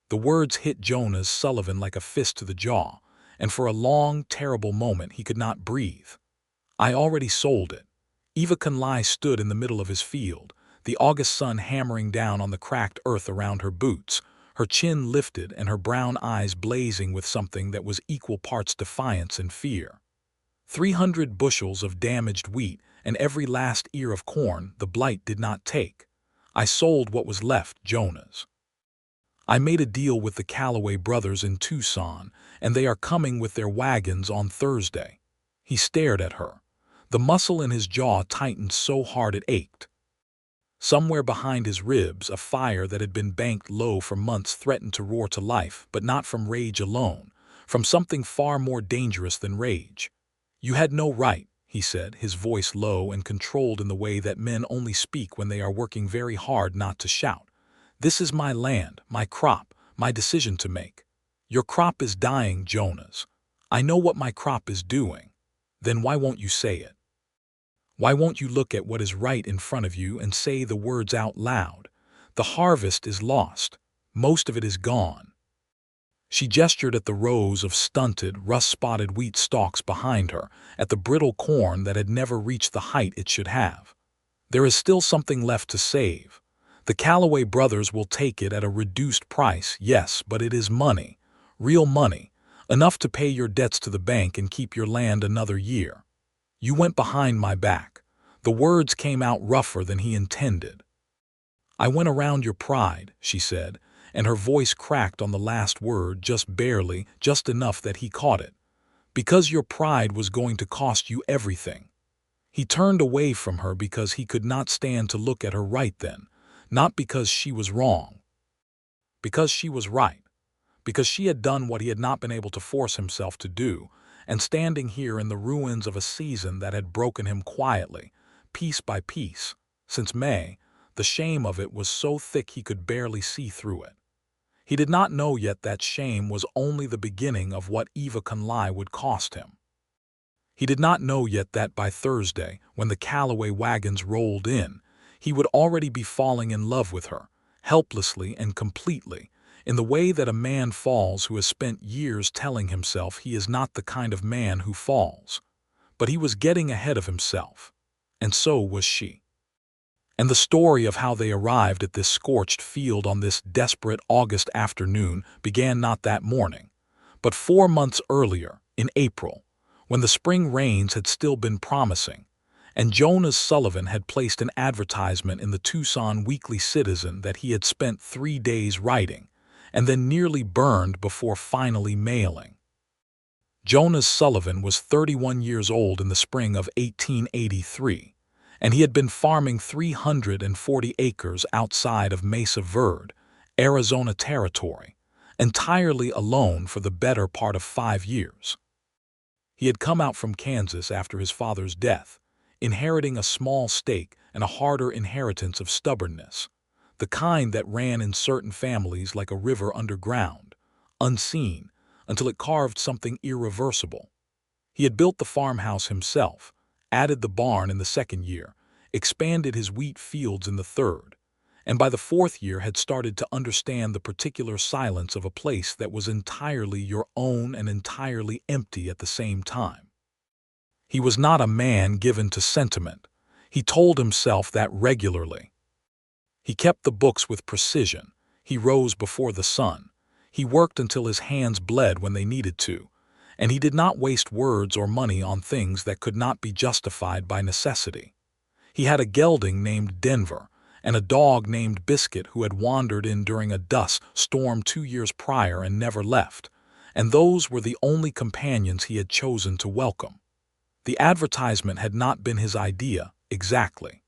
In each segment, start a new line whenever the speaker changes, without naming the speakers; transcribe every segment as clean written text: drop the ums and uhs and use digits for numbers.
The words hit Jonas Sullivan like a fist to the jaw, and for a long, terrible moment he could not breathe. I already sold it. Eva Conley stood in the middle of his field, the August sun hammering down on the cracked earth around her boots, her chin lifted and her brown eyes blazing with something that was equal parts defiance and fear. 300 bushels of damaged wheat and every last ear of corn the blight did not take. I sold what was left, Jonas. I made a deal with the Calloway brothers in Tucson, and they are coming with their wagons on Thursday. He stared at her. The muscle in his jaw tightened so hard it ached. Somewhere behind his ribs, a fire that had been banked low for months threatened to roar to life, but not from rage alone, from something far more dangerous than rage. "You had no right," he said, his voice low and controlled in the way that men only speak when they are working very hard not to shout. "This is my land, my crop, my decision to make. Your crop is dying, Jonas. I know what my crop is doing. Then why won't you say it? Why won't you look at what is right in front of you and say the words out loud? The harvest is lost. Most of it is gone." She gestured at the rows of stunted, rust-spotted wheat stalks behind her, at the brittle corn that had never reached the height it should have. "There is still something left to save. The Calloway brothers will take it at a reduced price, yes, but it is money, real money, enough to pay your debts to the bank and keep your land another year. You went behind my back." The words came out rougher than he intended. "I went around your pride," she said, and her voice cracked on the last word just barely, just enough that he caught it. "Because your pride was going to cost you everything." He turned away from her because he could not stand to look at her right then. Not because she was wrong. Because she was right. Because she had done what he had not been able to force himself to do, and standing here in the ruins of a season that had broken him quietly, piece by piece, since May, the shame of it was so thick he could barely see through it. He did not know yet that shame was only the beginning of what Eva Conley would cost him. He did not know yet that by Thursday, when the Calloway wagons rolled in, he would already be falling in love with her, helplessly and completely, in the way that a man falls who has spent years telling himself he is not the kind of man who falls. But he was getting ahead of himself, and so was she. And the story of how they arrived at this scorched field on this desperate August afternoon began not that morning, but 4 months earlier, in April, when the spring rains had still been promising, and Jonas Sullivan had placed an advertisement in the Tucson Weekly Citizen that he had spent 3 days writing, and then nearly burned before finally mailing. Jonas Sullivan was 31 years old in the spring of 1883, and he had been farming 340 acres outside of Mesa Verde, Arizona Territory, entirely alone for the better part of 5 years. He had come out from Kansas after his father's death, inheriting a small stake and a harder inheritance of stubbornness, the kind that ran in certain families like a river underground, unseen, until it carved something irreversible. He had built the farmhouse himself, added the barn in the 2nd year, expanded his wheat fields in the 3rd, and by the 4th year had started to understand the particular silence of a place that was entirely your own and entirely empty at the same time. He was not a man given to sentiment. He told himself that regularly. He kept the books with precision. He rose before the sun. He worked until his hands bled when they needed to, and he did not waste words or money on things that could not be justified by necessity. He had a gelding named Denver and a dog named Biscuit who had wandered in during a dust storm 2 years prior and never left, and those were the only companions he had chosen to welcome. The advertisement had not been his idea, exactly.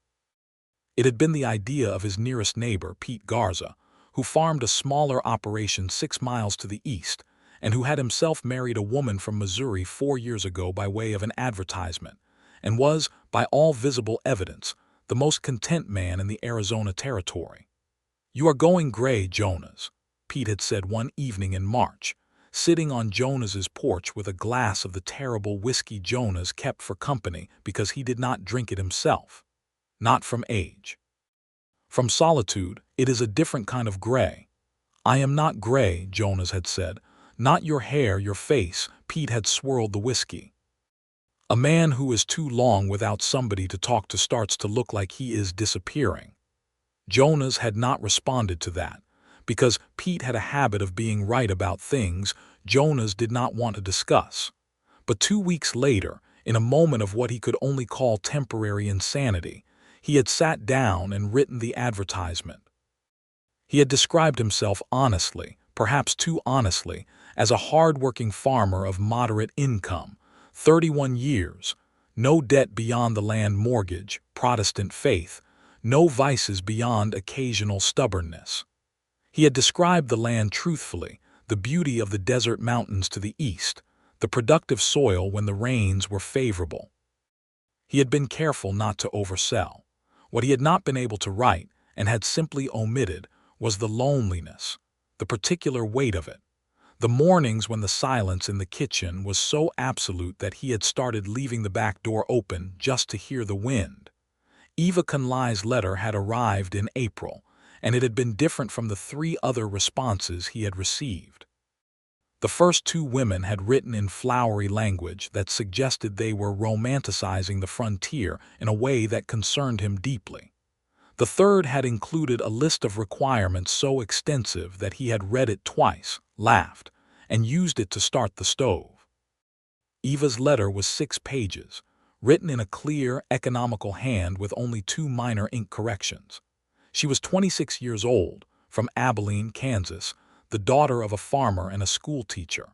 It had been the idea of his nearest neighbor, Pete Garza, who farmed a smaller operation 6 miles to the east, and who had himself married a woman from Missouri 4 years ago by way of an advertisement, and was, by all visible evidence, the most content man in the Arizona Territory. "You are going gray, Jonas," Pete had said one evening in March, sitting on Jonas's porch with a glass of the terrible whiskey Jonas kept for company because he did not drink it himself. Not from age. From solitude, it is a different kind of gray. "I am not gray," Jonas had said. "Not your hair, your face." Pete had swirled the whiskey. "A man who is too long without somebody to talk to starts to look like he is disappearing." Jonas had not responded to that. Because Pete had a habit of being right about things Jonas did not want to discuss. But 2 weeks later, in a moment of what he could only call temporary insanity, he had sat down and written the advertisement. He had described himself honestly, perhaps too honestly, as a hard-working farmer of moderate income, 31 years, no debt beyond the land mortgage, Protestant faith, no vices beyond occasional stubbornness. He had described the land truthfully, the beauty of the desert mountains to the east, the productive soil when the rains were favorable. He had been careful not to oversell. What he had not been able to write, and had simply omitted, was the loneliness, the particular weight of it. The mornings when the silence in the kitchen was so absolute that he had started leaving the back door open just to hear the wind. Eva Conley's letter had arrived in April, and it had been different from the 3 other responses he had received. The first 2 women had written in flowery language that suggested they were romanticizing the frontier in a way that concerned him deeply. The third had included a list of requirements so extensive that he had read it twice, laughed, and used it to start the stove. Eva's letter was 6 pages, written in a clear, economical hand with only 2 minor ink corrections. She was 26 years old, from Abilene, Kansas, the daughter of a farmer and a school teacher.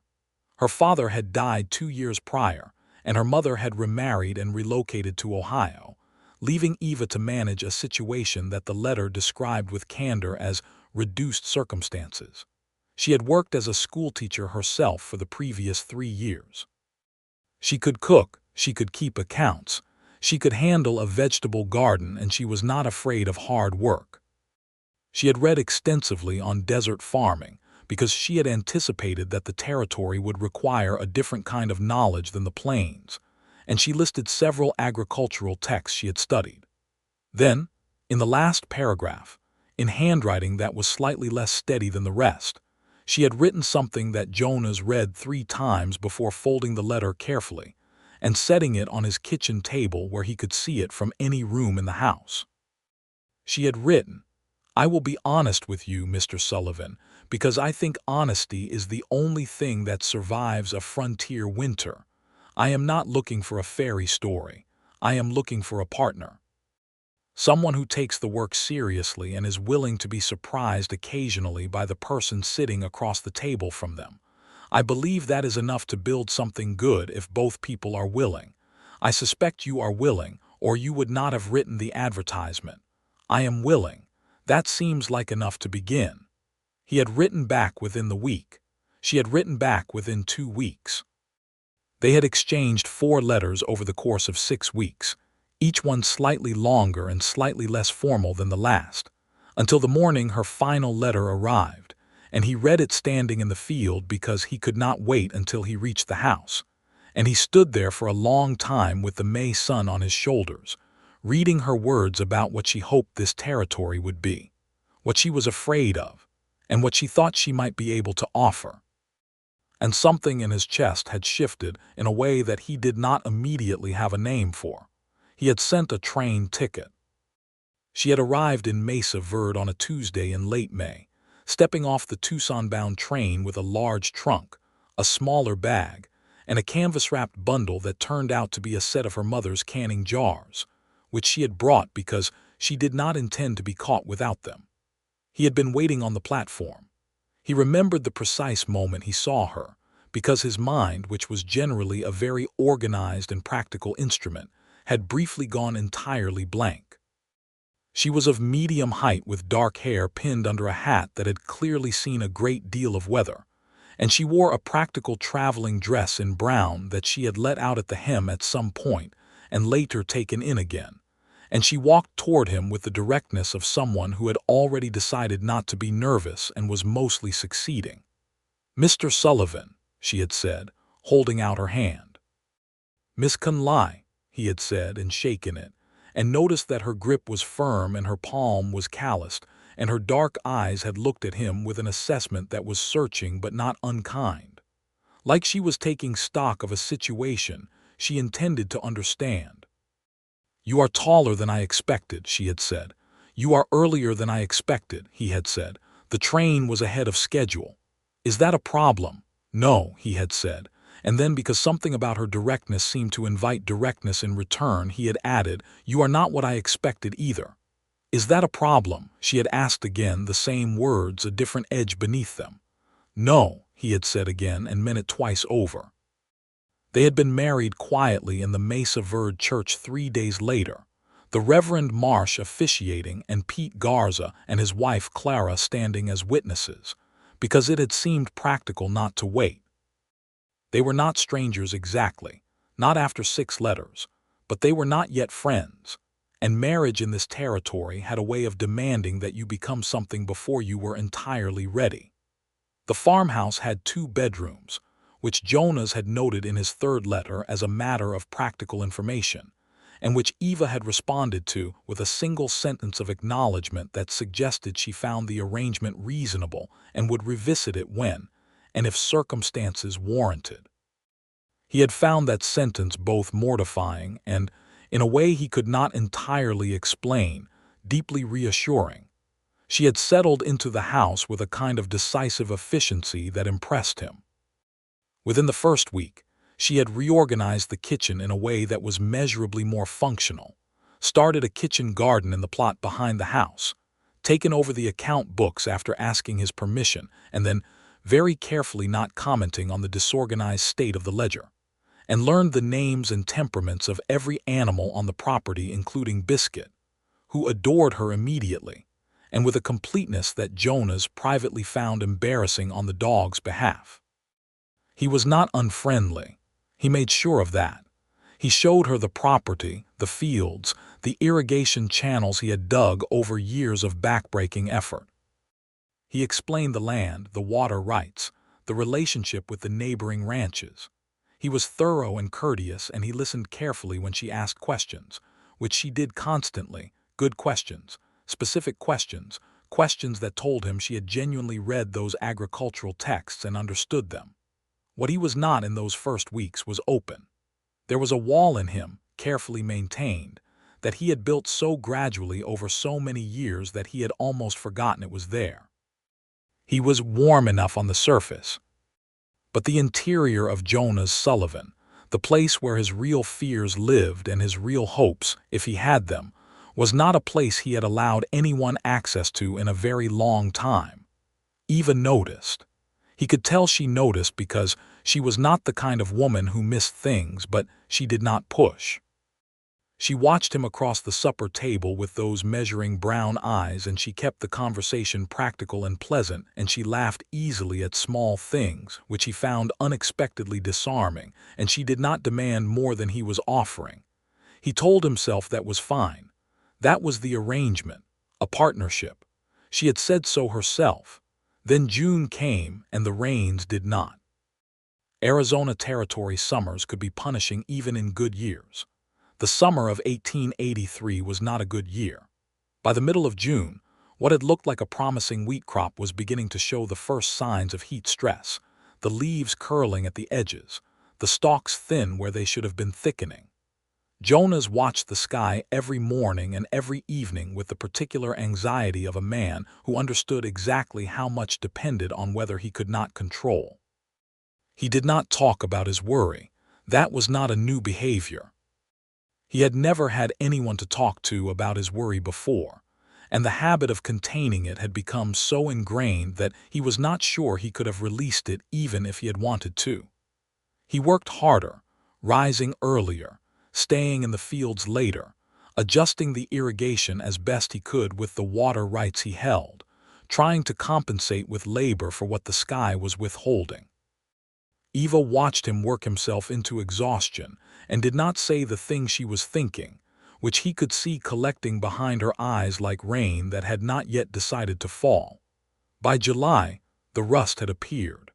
Her father had died 2 years prior, and her mother had remarried and relocated to Ohio, leaving Eva to manage a situation that the letter described with candor as reduced circumstances. She had worked as a school teacher herself for the previous 3 years. She could cook, she could keep accounts, she could handle a vegetable garden, and she was not afraid of hard work. She had read extensively on desert farming because she had anticipated that the territory would require a different kind of knowledge than the plains, and she listed several agricultural texts she had studied. Then, in the last paragraph, in handwriting that was slightly less steady than the rest, she had written something that Jonas read 3 times before folding the letter carefully and setting it on his kitchen table where he could see it from any room in the house. She had written, "I will be honest with you, Mr. Sullivan, because I think honesty is the only thing that survives a frontier winter. I am not looking for a fairy story. I am looking for a partner. Someone who takes the work seriously and is willing to be surprised occasionally by the person sitting across the table from them. I believe that is enough to build something good if both people are willing. I suspect you are willing, or you would not have written the advertisement. I am willing. That seems like enough to begin." He had written back within the week. She had written back within 2 weeks. They had exchanged 4 letters over the course of 6 weeks, each one slightly longer and slightly less formal than the last, until the morning her final letter arrived, and he read it standing in the field because he could not wait until he reached the house. And he stood there for a long time with the May sun on his shoulders, reading her words about what she hoped this territory would be, what she was afraid of, and what she thought she might be able to offer. And something in his chest had shifted in a way that he did not immediately have a name for. He had sent a train ticket. She had arrived in Mesa Verde on a Tuesday in late May, stepping off the Tucson-bound train with a large trunk, a smaller bag, and a canvas-wrapped bundle that turned out to be a set of her mother's canning jars, which she had brought because she did not intend to be caught without them. He had been waiting on the platform. He remembered the precise moment he saw her, because his mind, which was generally a very organized and practical instrument, had briefly gone entirely blank. She was of medium height with dark hair pinned under a hat that had clearly seen a great deal of weather, and she wore a practical traveling dress in brown that she had let out at the hem at some point and later taken in again, and she walked toward him with the directness of someone who had already decided not to be nervous and was mostly succeeding. "Mr. Sullivan," she had said, holding out her hand. "Miss Conley," he had said and shaken it, and noticed that her grip was firm and her palm was calloused, and her dark eyes had looked at him with an assessment that was searching but not unkind. Like she was taking stock of a situation she intended to understand. "You are taller than I expected," she had said. "You are earlier than I expected," he had said. "The train was ahead of schedule." "Is that a problem?" "No," he had said. And then, because something about her directness seemed to invite directness in return, he had added, "You are not what I expected either." "Is that a problem?" she had asked again, the same words, a different edge beneath them. "No," he had said again, and meant it twice over. They had been married quietly in the Mesa Verde Church 3 days later, the Reverend Marsh officiating and Pete Garza and his wife Clara standing as witnesses, because it had seemed practical not to wait. They were not strangers exactly, not after 6 letters, but they were not yet friends, and marriage in this territory had a way of demanding that you become something before you were entirely ready. The farmhouse had 2 bedrooms, which Jonas had noted in his 3rd letter as a matter of practical information, and which Eva had responded to with a single sentence of acknowledgement that suggested she found the arrangement reasonable and would revisit it when, and if circumstances warranted. He had found that sentence both mortifying and, in a way he could not entirely explain, deeply reassuring. She had settled into the house with a kind of decisive efficiency that impressed him. Within the first week, she had reorganized the kitchen in a way that was measurably more functional, started a kitchen garden in the plot behind the house, taken over the account books after asking his permission, and then, very carefully not commenting on the disorganized state of the ledger, and learned the names and temperaments of every animal on the property, including Biscuit, who adored her immediately, and with a completeness that Jonas privately found embarrassing on the dog's behalf. He was not unfriendly. He made sure of that. He showed her the property, the fields, the irrigation channels he had dug over years of backbreaking effort. He explained the land, the water rights, the relationship with the neighboring ranches. He was thorough and courteous, and he listened carefully when she asked questions, which she did constantly, good questions, specific questions, questions that told him she had genuinely read those agricultural texts and understood them. What he was not in those first weeks was open. There was a wall in him, carefully maintained, that he had built so gradually over so many years that he had almost forgotten it was there. He was warm enough on the surface. But the interior of Jonas Sullivan, the place where his real fears lived and his real hopes, if he had them, was not a place he had allowed anyone access to in a very long time. Eva noticed. He could tell she noticed because she was not the kind of woman who missed things, but she did not push. She watched him across the supper table with those measuring brown eyes, and she kept the conversation practical and pleasant, and she laughed easily at small things, which he found unexpectedly disarming, and she did not demand more than he was offering. He told himself that was fine. That was the arrangement, a partnership. She had said so herself. Then June came, and the rains did not. Arizona Territory summers could be punishing even in good years. The summer of 1883 was not a good year. By the middle of June, what had looked like a promising wheat crop was beginning to show the first signs of heat stress, the leaves curling at the edges, the stalks thin where they should have been thickening. Jonas watched the sky every morning and every evening with the particular anxiety of a man who understood exactly how much depended on whether he could not control. He did not talk about his worry. That was not a new behavior. He had never had anyone to talk to about his worry before, and the habit of containing it had become so ingrained that he was not sure he could have released it even if he had wanted to. He worked harder, rising earlier, staying in the fields later, adjusting the irrigation as best he could with the water rights he held, trying to compensate with labor for what the sky was withholding. Eva watched him work himself into exhaustion and did not say the thing she was thinking, which he could see collecting behind her eyes like rain that had not yet decided to fall. By July, the rust had appeared.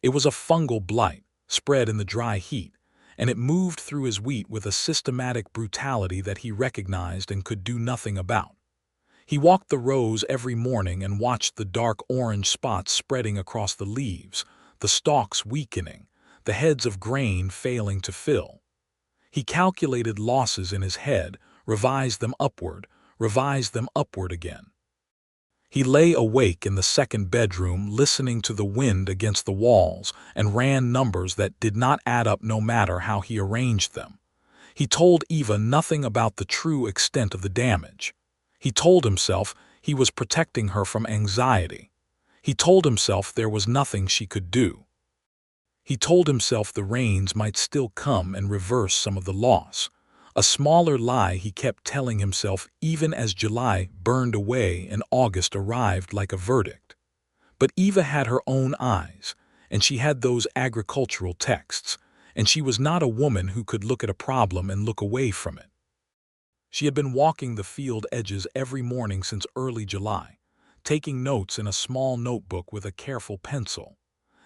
It was a fungal blight, spread in the dry heat, and it moved through his wheat with a systematic brutality that he recognized and could do nothing about. He walked the rows every morning and watched the dark orange spots spreading across the leaves, the stalks weakening, the heads of grain failing to fill. He calculated losses in his head, revised them upward again. He lay awake in the second bedroom listening to the wind against the walls and ran numbers that did not add up no matter how he arranged them. He told Eva nothing about the true extent of the damage. He told himself he was protecting her from anxiety. He told himself there was nothing she could do. He told himself the rains might still come and reverse some of the loss. A smaller lie he kept telling himself even as July burned away and August arrived like a verdict. But Eva had her own eyes, and she had those agricultural texts, and she was not a woman who could look at a problem and look away from it. She had been walking the field edges every morning since early July, taking notes in a small notebook with a careful pencil.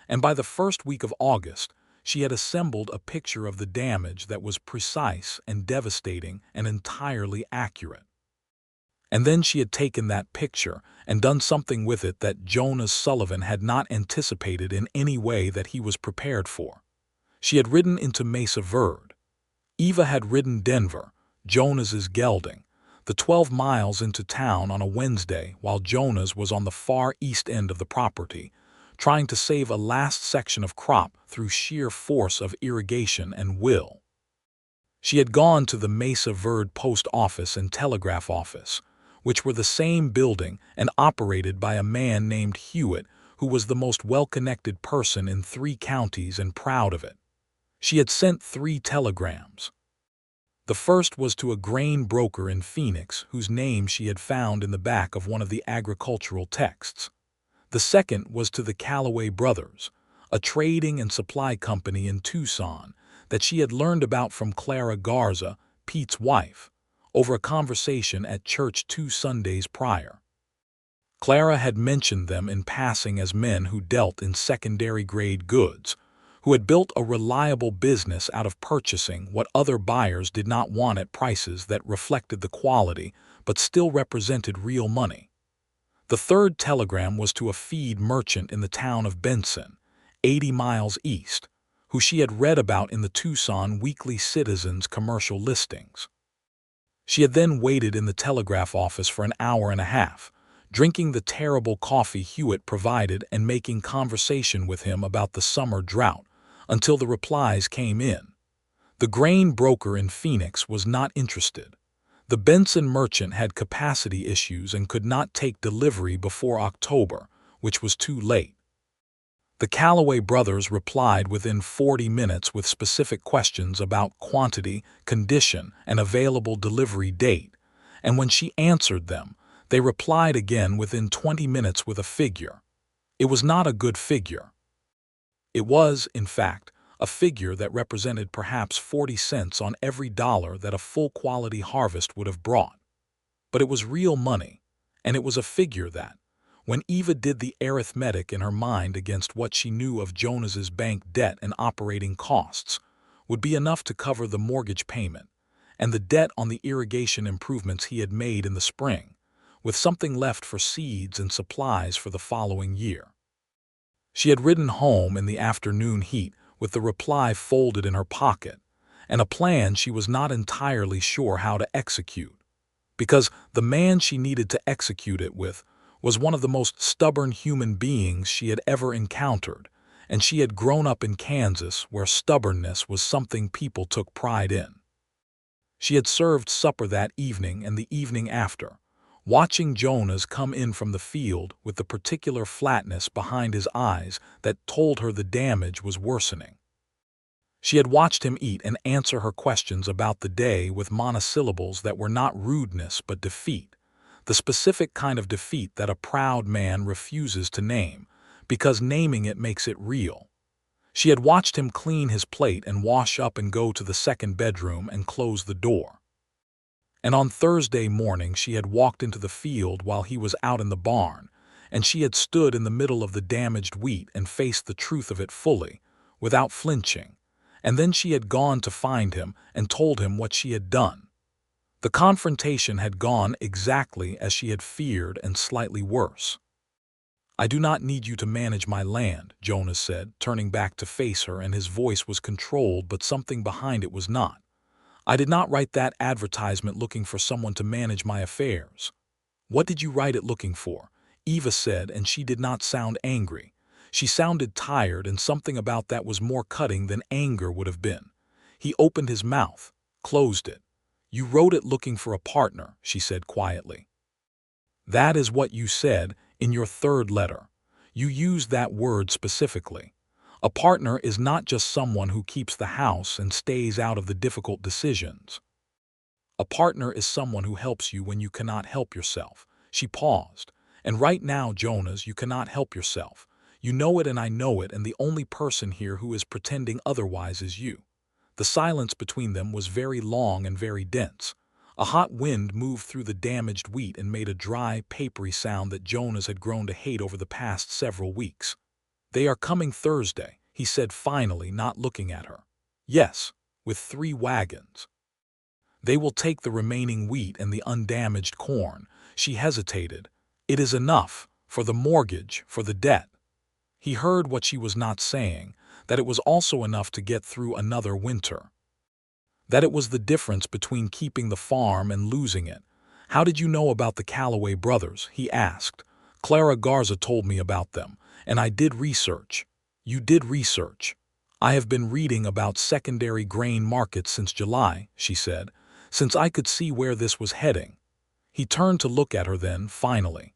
And by the first week of August, she had assembled a picture of the damage that was precise and devastating and entirely accurate. And then she had taken that picture and done something with it that Jonas Sullivan had not anticipated in any way that he was prepared for. She had ridden into Mesa Verde. Eva had ridden Denver, Jonas's gelding, the 12 miles into town on a Wednesday while Jonas was on the far east end of the property, trying to save a last section of crop through sheer force of irrigation and will. She had gone to the Mesa Verde post office and telegraph office, which were the same building and operated by a man named Hewitt, who was the most well-connected person in 3 counties and proud of it. She had sent 3 telegrams. The first was to a grain broker in Phoenix whose name she had found in the back of one of the agricultural texts. The second was to the Callaway Brothers, a trading and supply company in Tucson that she had learned about from Clara Garza, Pete's wife, over a conversation at church 2 Sundays prior. Clara had mentioned them in passing as men who dealt in secondary-grade goods, who had built a reliable business out of purchasing what other buyers did not want at prices that reflected the quality but still represented real money. The third telegram was to a feed merchant in the town of Benson, 80 miles east, who she had read about in the Tucson Weekly Citizen's commercial listings. She had then waited in the telegraph office for an hour and a half, drinking the terrible coffee Hewitt provided and making conversation with him about the summer drought, until the replies came in. The grain broker in Phoenix was not interested. The Benson merchant had capacity issues and could not take delivery before October, which was too late. The Callaway brothers replied within 40 minutes with specific questions about quantity, condition, and available delivery date, and when she answered them, they replied again within 20 minutes with a figure. It was not a good figure. It was, in fact, a figure that represented perhaps 40 cents on every dollar that a full-quality harvest would have brought. But it was real money, and it was a figure that, when Eva did the arithmetic in her mind against what she knew of Jonas's bank debt and operating costs, would be enough to cover the mortgage payment and the debt on the irrigation improvements he had made in the spring, with something left for seeds and supplies for the following year. She had ridden home in the afternoon heat with the reply folded in her pocket, and a plan she was not entirely sure how to execute, because the man she needed to execute it with was one of the most stubborn human beings she had ever encountered, and she had grown up in Kansas where stubbornness was something people took pride in. She had served supper that evening and the evening after, watching Jonas come in from the field with the particular flatness behind his eyes that told her the damage was worsening. She had watched him eat and answer her questions about the day with monosyllables that were not rudeness but defeat, the specific kind of defeat that a proud man refuses to name, because naming it makes it real. She had watched him clean his plate and wash up and go to the second bedroom and close the door. And on Thursday morning she had walked into the field while he was out in the barn, and she had stood in the middle of the damaged wheat and faced the truth of it fully, without flinching, and then she had gone to find him and told him what she had done. The confrontation had gone exactly as she had feared and slightly worse. "I do not need you to manage my land," Jonas said, turning back to face her, and his voice was controlled, but something behind it was not. "I did not write that advertisement looking for someone to manage my affairs." "What did you write it looking for?" Eva said, and she did not sound angry. She sounded tired, and something about that was more cutting than anger would have been. He opened his mouth, closed it. "You wrote it looking for a partner," she said quietly. "That is what you said in your third letter. You used that word specifically. A partner is not just someone who keeps the house and stays out of the difficult decisions. A partner is someone who helps you when you cannot help yourself." She paused. "And right now, Jonas, you cannot help yourself. You know it and I know it, and the only person here who is pretending otherwise is you." The silence between them was very long and very dense. A hot wind moved through the damaged wheat and made a dry, papery sound that Jonas had grown to hate over the past several weeks. "They are coming Thursday," he said finally, not looking at her. "Yes, with 3 wagons. They will take the remaining wheat and the undamaged corn." She hesitated. "It is enough, for the mortgage, for the debt." He heard what she was not saying, that it was also enough to get through another winter. That it was the difference between keeping the farm and losing it. "How did you know about the Calloway brothers?" he asked. "Clara Garza told me about them, and I did research." "You did research?" "I have been reading about secondary grain markets since July," she said, "since I could see where this was heading." He turned to look at her then, finally.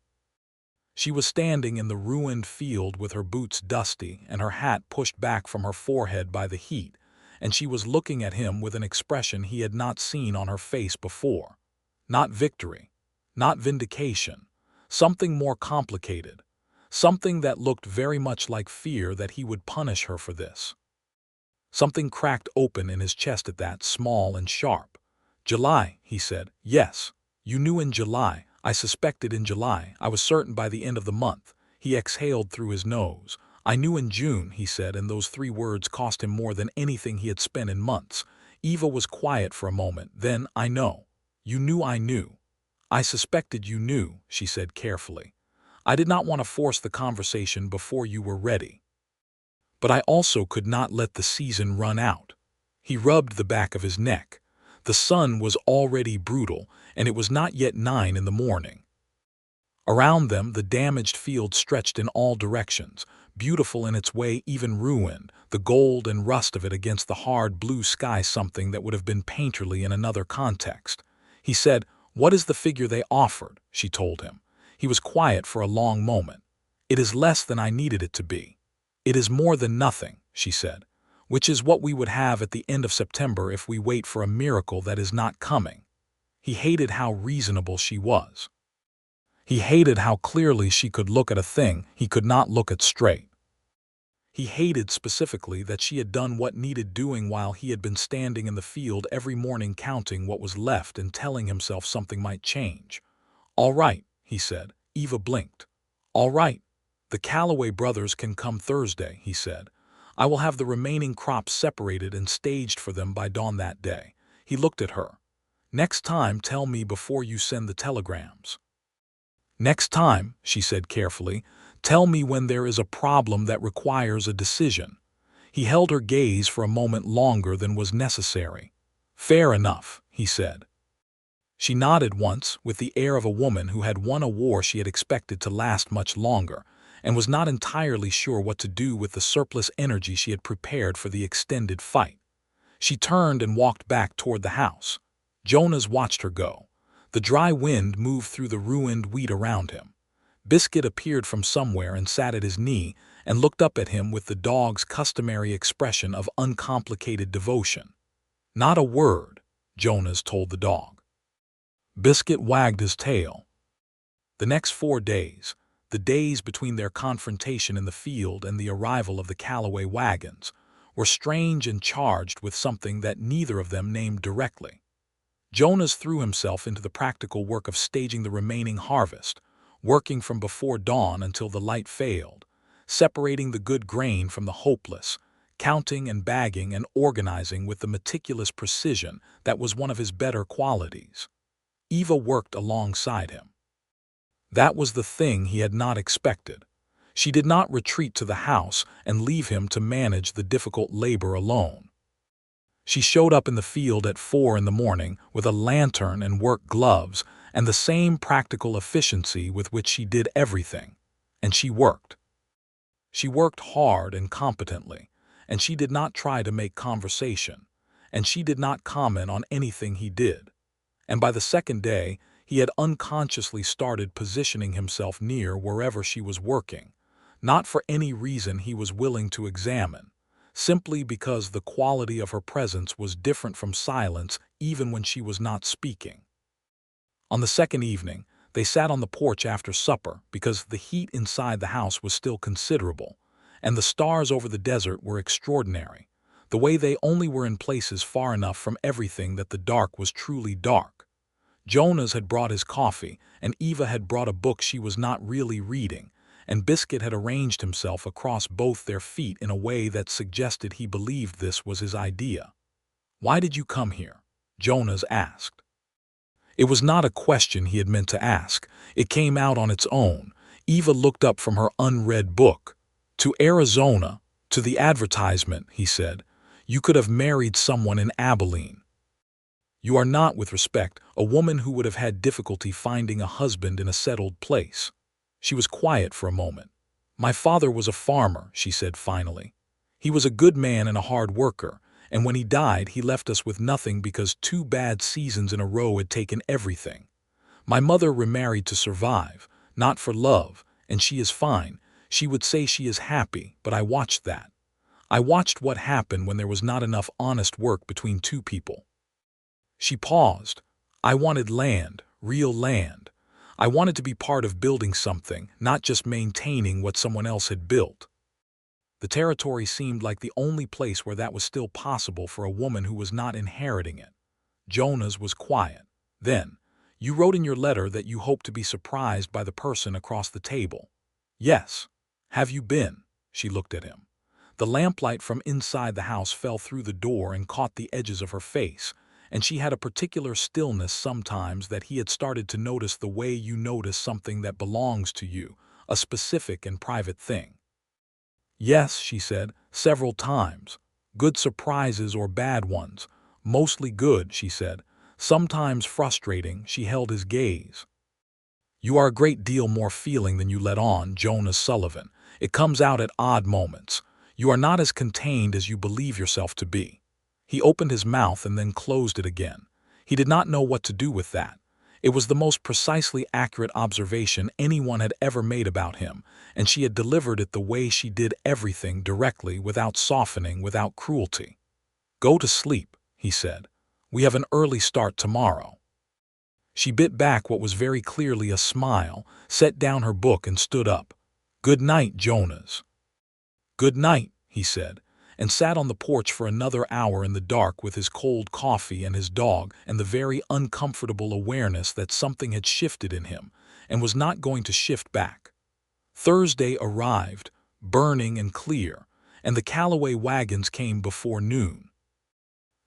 She was standing in the ruined field with her boots dusty and her hat pushed back from her forehead by the heat, and she was looking at him with an expression he had not seen on her face before. Not victory, not vindication, something more complicated, something that looked very much like fear that he would punish her for this. Something cracked open in his chest at that, small and sharp. "July," he said. "Yes, you knew in July. I suspected in July. I was certain by the end of the month." He exhaled through his nose. "I knew in June," he said, and those 3 words cost him more than anything he had spent in months. Eva was quiet for a moment. "Then, I know. You knew I knew." "I suspected you knew," she said carefully. "I did not want to force the conversation before you were ready. But I also could not let the season run out." He rubbed the back of his neck. The sun was already brutal, and it was not yet 9 in the morning. Around them, the damaged field stretched in all directions, beautiful in its way, even ruined, the gold and rust of it against the hard blue sky, something that would have been painterly in another context. He said, "What is the figure they offered?" she told him. He was quiet for a long moment. "It is less than I needed it to be." "It is more than nothing," she said, "which is what we would have at the end of September if we wait for a miracle that is not coming." He hated how reasonable she was. He hated how clearly she could look at a thing he could not look at straight. He hated specifically that she had done what needed doing while he had been standing in the field every morning counting what was left and telling himself something might change. "All right," he said. Eva blinked. "All right. The Calloway brothers can come Thursday," he said. "I will have the remaining crops separated and staged for them by dawn that day." He looked at her. "Next time, tell me before you send the telegrams." "Next time," she said carefully, "tell me when there is a problem that requires a decision." He held her gaze for a moment longer than was necessary. "Fair enough," he said. She nodded once, with the air of a woman who had won a war she had expected to last much longer, and was not entirely sure what to do with the surplus energy she had prepared for the extended fight. She turned and walked back toward the house. Jonas watched her go. The dry wind moved through the ruined wheat around him. Biscuit appeared from somewhere and sat at his knee and looked up at him with the dog's customary expression of uncomplicated devotion. "Not a word," Jonas told the dog. Biscuit wagged his tail. The next 4 days, the days between their confrontation in the field and the arrival of the Calloway wagons, were strange and charged with something that neither of them named directly. Jonas threw himself into the practical work of staging the remaining harvest, working from before dawn until the light failed, separating the good grain from the hopeless, counting and bagging and organizing with the meticulous precision that was one of his better qualities. Eva worked alongside him. That was the thing he had not expected. She did not retreat to the house and leave him to manage the difficult labor alone. She showed up in the field at 4 in the morning with a lantern and work gloves and the same practical efficiency with which she did everything. And she worked. She worked hard and competently, and she did not try to make conversation, and she did not comment on anything he did. And by the second day, he had unconsciously started positioning himself near wherever she was working, not for any reason he was willing to examine, simply because the quality of her presence was different from silence even when she was not speaking. On the second evening, they sat on the porch after supper because the heat inside the house was still considerable, and the stars over the desert were extraordinary, the way they only were in places far enough from everything that the dark was truly dark. Jonas had brought his coffee, and Eva had brought a book she was not really reading, and Biscuit had arranged himself across both their feet in a way that suggested he believed this was his idea. "Why did you come here?" Jonas asked. It was not a question he had meant to ask. It came out on its own. Eva looked up from her unread book. "To Arizona, to the advertisement," he said. "You could have married someone in Abilene. You are not, with respect, a woman who would have had difficulty finding a husband in a settled place." She was quiet for a moment. "My father was a farmer," she said finally. "He was a good man and a hard worker, and when he died he left us with nothing because 2 bad seasons in a row had taken everything. My mother remarried to survive, not for love, and she is fine. She would say she is happy, but I watched that. I watched what happened when there was not enough honest work between 2 people." She paused. "I wanted land, real land. I wanted to be part of building something, not just maintaining what someone else had built." The territory seemed like the only place where that was still possible for a woman who was not inheriting it. Jonas was quiet. Then, "You wrote in your letter that you hoped to be surprised by the person across the table." "Yes. Have you been?" She looked at him. The lamplight from inside the house fell through the door and caught the edges of her face, and she had a particular stillness sometimes that he had started to notice the way you notice something that belongs to you, a specific and private thing. "Yes," she said, "several times. Good surprises or bad ones. Mostly good," she said. "Sometimes frustrating." She held his gaze. "You are a great deal more feeling than you let on, Jonas Sullivan. It comes out at odd moments. You are not as contained as you believe yourself to be." He opened his mouth and then closed it again. He did not know what to do with that. It was the most precisely accurate observation anyone had ever made about him, and she had delivered it the way she did everything, directly, without softening, without cruelty. "Go to sleep," he said. "We have an early start tomorrow." She bit back what was very clearly a smile, set down her book and stood up. "Good night, Jonas." "Good night," he said, and sat on the porch for another hour in the dark with his cold coffee and his dog and the very uncomfortable awareness that something had shifted in him and was not going to shift back. Thursday arrived, burning and clear, and the Callaway wagons came before noon.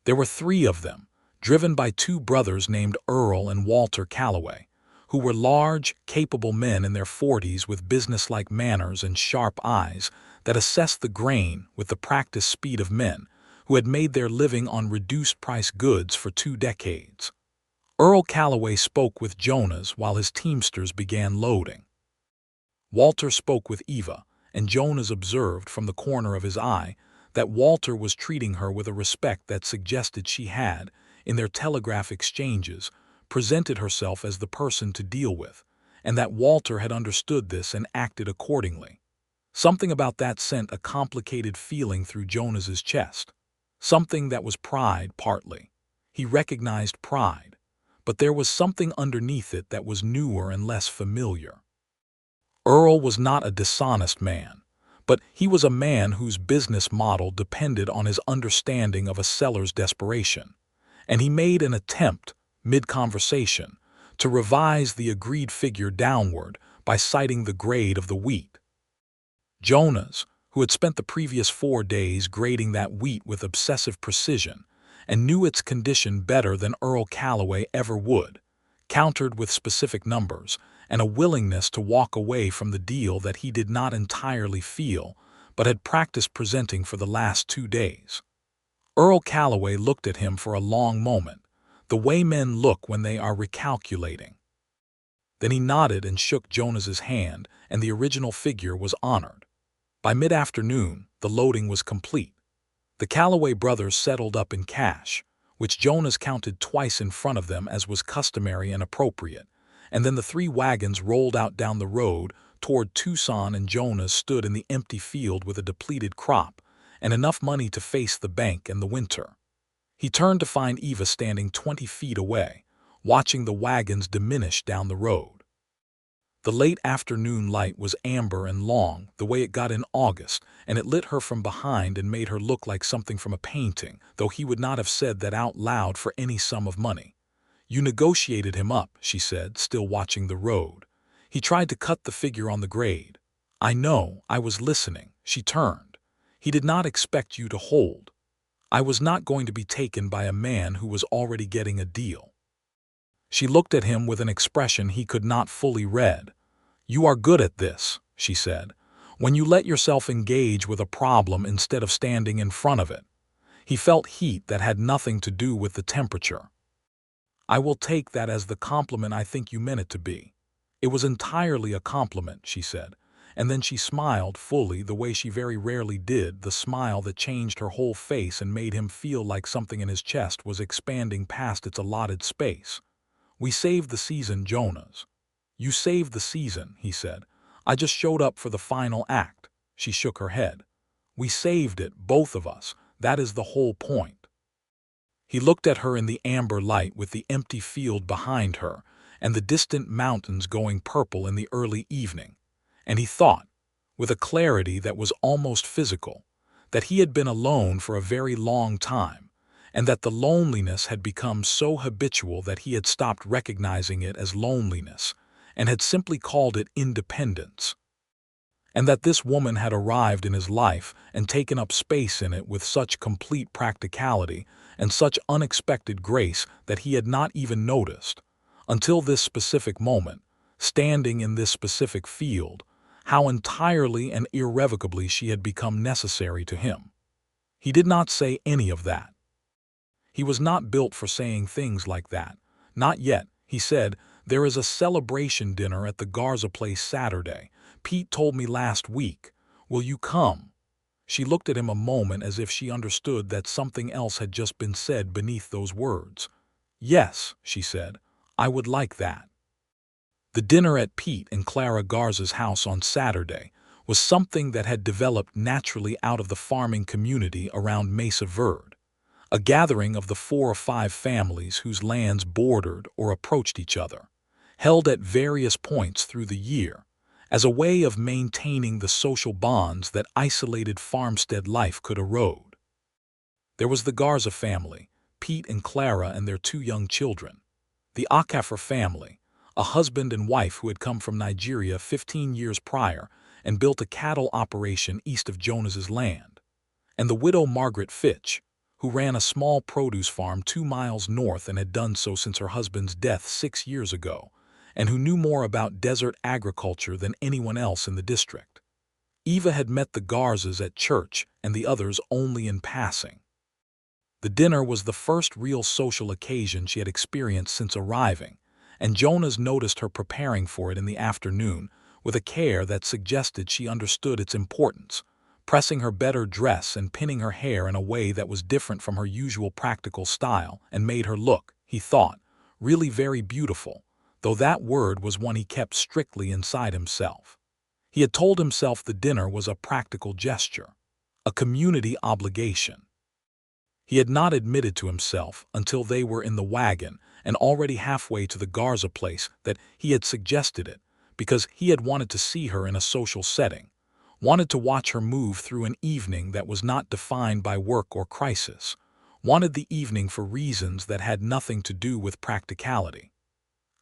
There were 3 of them, driven by 2 brothers named Earl and Walter Callaway, who were large, capable men in their 40s with businesslike manners and sharp eyes that assessed the grain with the practiced speed of men who had made their living on reduced-price goods for 2 decades. Earl Callaway spoke with Jonas while his teamsters began loading. Walter spoke with Eva, and Jonas observed from the corner of his eye that Walter was treating her with a respect that suggested she had, in their telegraph exchanges, presented herself as the person to deal with, and that Walter had understood this and acted accordingly. Something about that sent a complicated feeling through Jonas's chest. Something that was pride, partly. He recognized pride, but there was something underneath it that was newer and less familiar. Earl was not a dishonest man, but he was a man whose business model depended on his understanding of a seller's desperation, and he made an attempt, mid-conversation, to revise the agreed figure downward by citing the grade of the wheat. Jonas, who had spent the previous 4 days grading that wheat with obsessive precision and knew its condition better than Earl Callaway ever would, countered with specific numbers, and a willingness to walk away from the deal that he did not entirely feel, but had practiced presenting for the last 2 days. Earl Calloway looked at him for a long moment, the way men look when they are recalculating. Then he nodded and shook Jonas's hand, and the original figure was honored. By mid-afternoon, the loading was complete. The Calloway brothers settled up in cash, which Jonas counted twice in front of them as was customary and appropriate, and then the 3 wagons rolled out down the road toward Tucson, and Jonas stood in the empty field with a depleted crop and enough money to face the bank and the winter. He turned to find Eva standing 20 feet away, watching the wagons diminish down the road. The late afternoon light was amber and long, the way it got in August, and it lit her from behind and made her look like something from a painting, though he would not have said that out loud for any sum of money. "You negotiated him up," she said, still watching the road. "He tried to cut the figure on the grade." "I know, I was listening." She turned. "He did not expect you to hold. I was not going to be taken by a man who was already getting a deal." She looked at him with an expression he could not fully read. "You are good at this," she said, "when you let yourself engage with a problem instead of standing in front of it." He felt heat that had nothing to do with the temperature. "I will take that as the compliment I think you meant it to be." "It was entirely a compliment," she said, and then she smiled fully, the way she very rarely did, the smile that changed her whole face and made him feel like something in his chest was expanding past its allotted space. "We saved the season, Jonas." "You saved the season," he said. "I just showed up for the final act." She shook her head. "We saved it, both of us. That is the whole point." He looked at her in the amber light with the empty field behind her and the distant mountains going purple in the early evening, and he thought, with a clarity that was almost physical, that he had been alone for a very long time, and that the loneliness had become so habitual that he had stopped recognizing it as loneliness and had simply called it independence, and that this woman had arrived in his life and taken up space in it with such complete practicality and such unexpected grace that he had not even noticed, until this specific moment, standing in this specific field, how entirely and irrevocably she had become necessary to him. He did not say any of that. He was not built for saying things like that. "Not yet," he said. "There is a celebration dinner at the Garza place Saturday. Pete told me last week. Will you come?" She looked at him a moment as if she understood that something else had just been said beneath those words. "Yes," she said, "I would like that." The dinner at Pete and Clara Garza's house on Saturday was something that had developed naturally out of the farming community around Mesa Verde, a gathering of the 4 or 5 families whose lands bordered or approached each other, held at various points through the year, as a way of maintaining the social bonds that isolated farmstead life could erode. There was the Garza family, Pete and Clara and their 2 young children. The Acafer family, a husband and wife who had come from Nigeria 15 years prior and built a cattle operation east of Jonas's land. And the widow Margaret Fitch, who ran a small produce farm 2 miles north and had done so since her husband's death 6 years ago, and who knew more about desert agriculture than anyone else in the district. Eva had met the Garzas at church and the others only in passing. The dinner was the first real social occasion she had experienced since arriving, and Jonas noticed her preparing for it in the afternoon with a care that suggested she understood its importance, pressing her better dress and pinning her hair in a way that was different from her usual practical style and made her look, he thought, really very beautiful, though that word was one he kept strictly inside himself. He had told himself the dinner was a practical gesture, a community obligation. He had not admitted to himself until they were in the wagon and already halfway to the Garza place that he had suggested it, because he had wanted to see her in a social setting, wanted to watch her move through an evening that was not defined by work or crisis, wanted the evening for reasons that had nothing to do with practicality.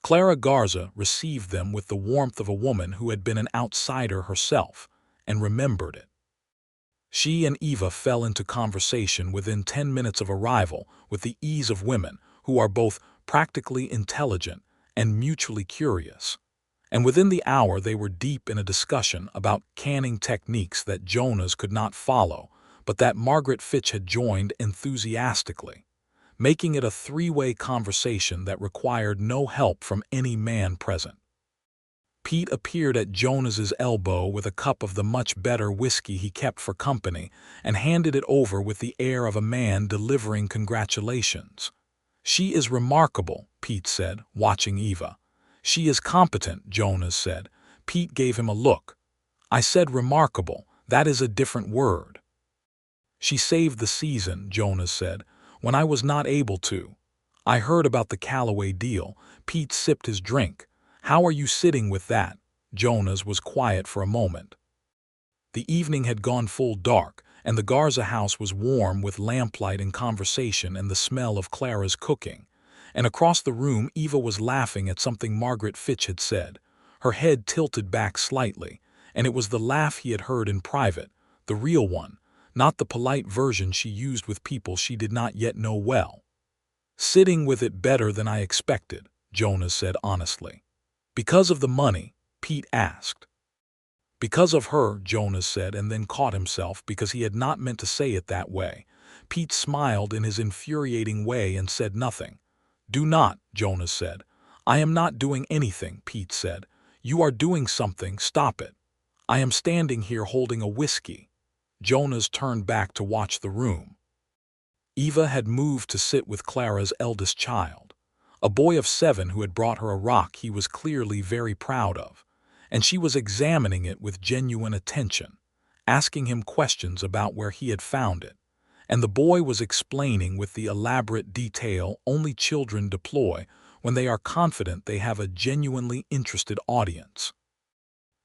Clara Garza received them with the warmth of a woman who had been an outsider herself and remembered it. She and Eva fell into conversation within 10 minutes of arrival with the ease of women who are both practically intelligent and mutually curious. And within the hour they were deep in a discussion about canning techniques that Jonas could not follow, but that Margaret Fitch had joined enthusiastically, making it a three-way conversation that required no help from any man present. Pete appeared at Jonas's elbow with a cup of the much better whiskey he kept for company and handed it over with the air of a man delivering congratulations. "She is remarkable," Pete said, watching Eva. "She is competent," Jonas said. Pete gave him a look. "I said remarkable. That is a different word." "She saved the season," Jonas said, "when I was not able to. I heard about the Callaway deal." Pete sipped his drink. "How are you sitting with that?" Jonas was quiet for a moment. The evening had gone full dark, and the Garza house was warm with lamplight and conversation and the smell of Clara's cooking. And across the room Eva was laughing at something Margaret Fitch had said. Her head tilted back slightly, and it was the laugh he had heard in private, the real one, not the polite version she used with people she did not yet know well. "Sitting with it better than I expected," Jonas said honestly. "Because of the money?" Pete asked. "Because of her," Jonas said, and then caught himself because he had not meant to say it that way. Pete smiled in his infuriating way and said nothing. "Do not," Jonas said. "I am not doing anything," Pete said. "You are doing something, stop it. I am standing here holding a whiskey." Jonas turned back to watch the room. Eva had moved to sit with Clara's eldest child, a boy of 7 who had brought her a rock he was clearly very proud of, and she was examining it with genuine attention, asking him questions about where he had found it, and the boy was explaining with the elaborate detail only children deploy when they are confident they have a genuinely interested audience.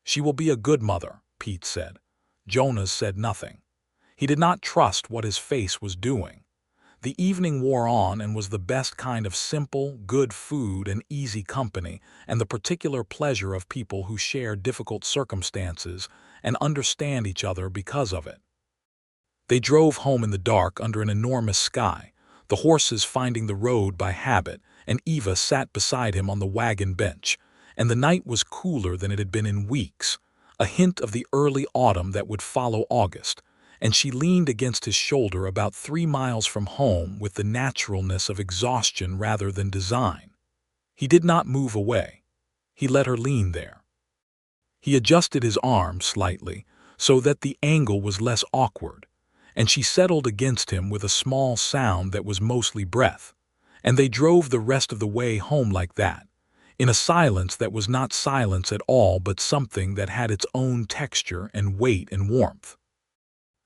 "She will be a good mother," Pete said. Jonas said nothing. He did not trust what his face was doing. The evening wore on and was the best kind of simple, good food and easy company, and the particular pleasure of people who share difficult circumstances and understand each other because of it. They drove home in the dark under an enormous sky, the horses finding the road by habit, and Eva sat beside him on the wagon bench, and the night was cooler than it had been in weeks, a hint of the early autumn that would follow August, and she leaned against his shoulder about 3 miles from home with the naturalness of exhaustion rather than design. He did not move away. He let her lean there. He adjusted his arm slightly so that the angle was less awkward, and she settled against him with a small sound that was mostly breath, and they drove the rest of the way home like that, in a silence that was not silence at all but something that had its own texture and weight and warmth.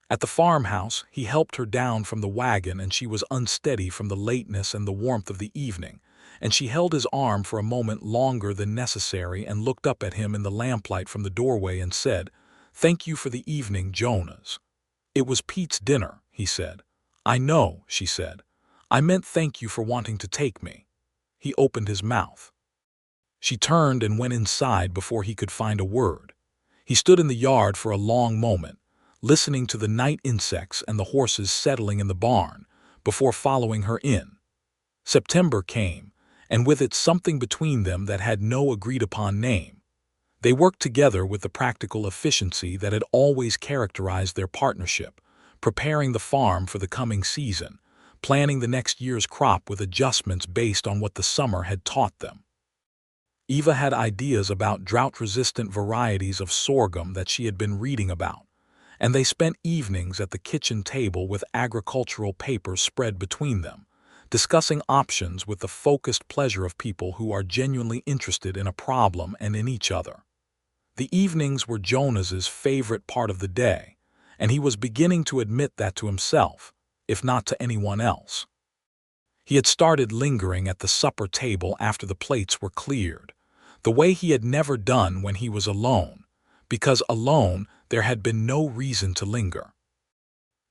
At the farmhouse, he helped her down from the wagon, and she was unsteady from the lateness and the warmth of the evening, and she held his arm for a moment longer than necessary and looked up at him in the lamplight from the doorway and said, "Thank you for the evening, Jonas." "It was Pete's dinner," he said. "I know," she said. "I meant thank you for wanting to take me." He opened his mouth. She turned and went inside before he could find a word. He stood in the yard for a long moment, listening to the night insects and the horses settling in the barn, before following her in. September came, and with it something between them that had no agreed-upon name. They worked together with the practical efficiency that had always characterized their partnership, preparing the farm for the coming season, planning the next year's crop with adjustments based on what the summer had taught them. Eva had ideas about drought-resistant varieties of sorghum that she had been reading about, and they spent evenings at the kitchen table with agricultural papers spread between them, discussing options with the focused pleasure of people who are genuinely interested in a problem and in each other. The evenings were Jonas's favorite part of the day, and he was beginning to admit that to himself, if not to anyone else. He had started lingering at the supper table after the plates were cleared, the way he had never done when he was alone, because alone there had been no reason to linger.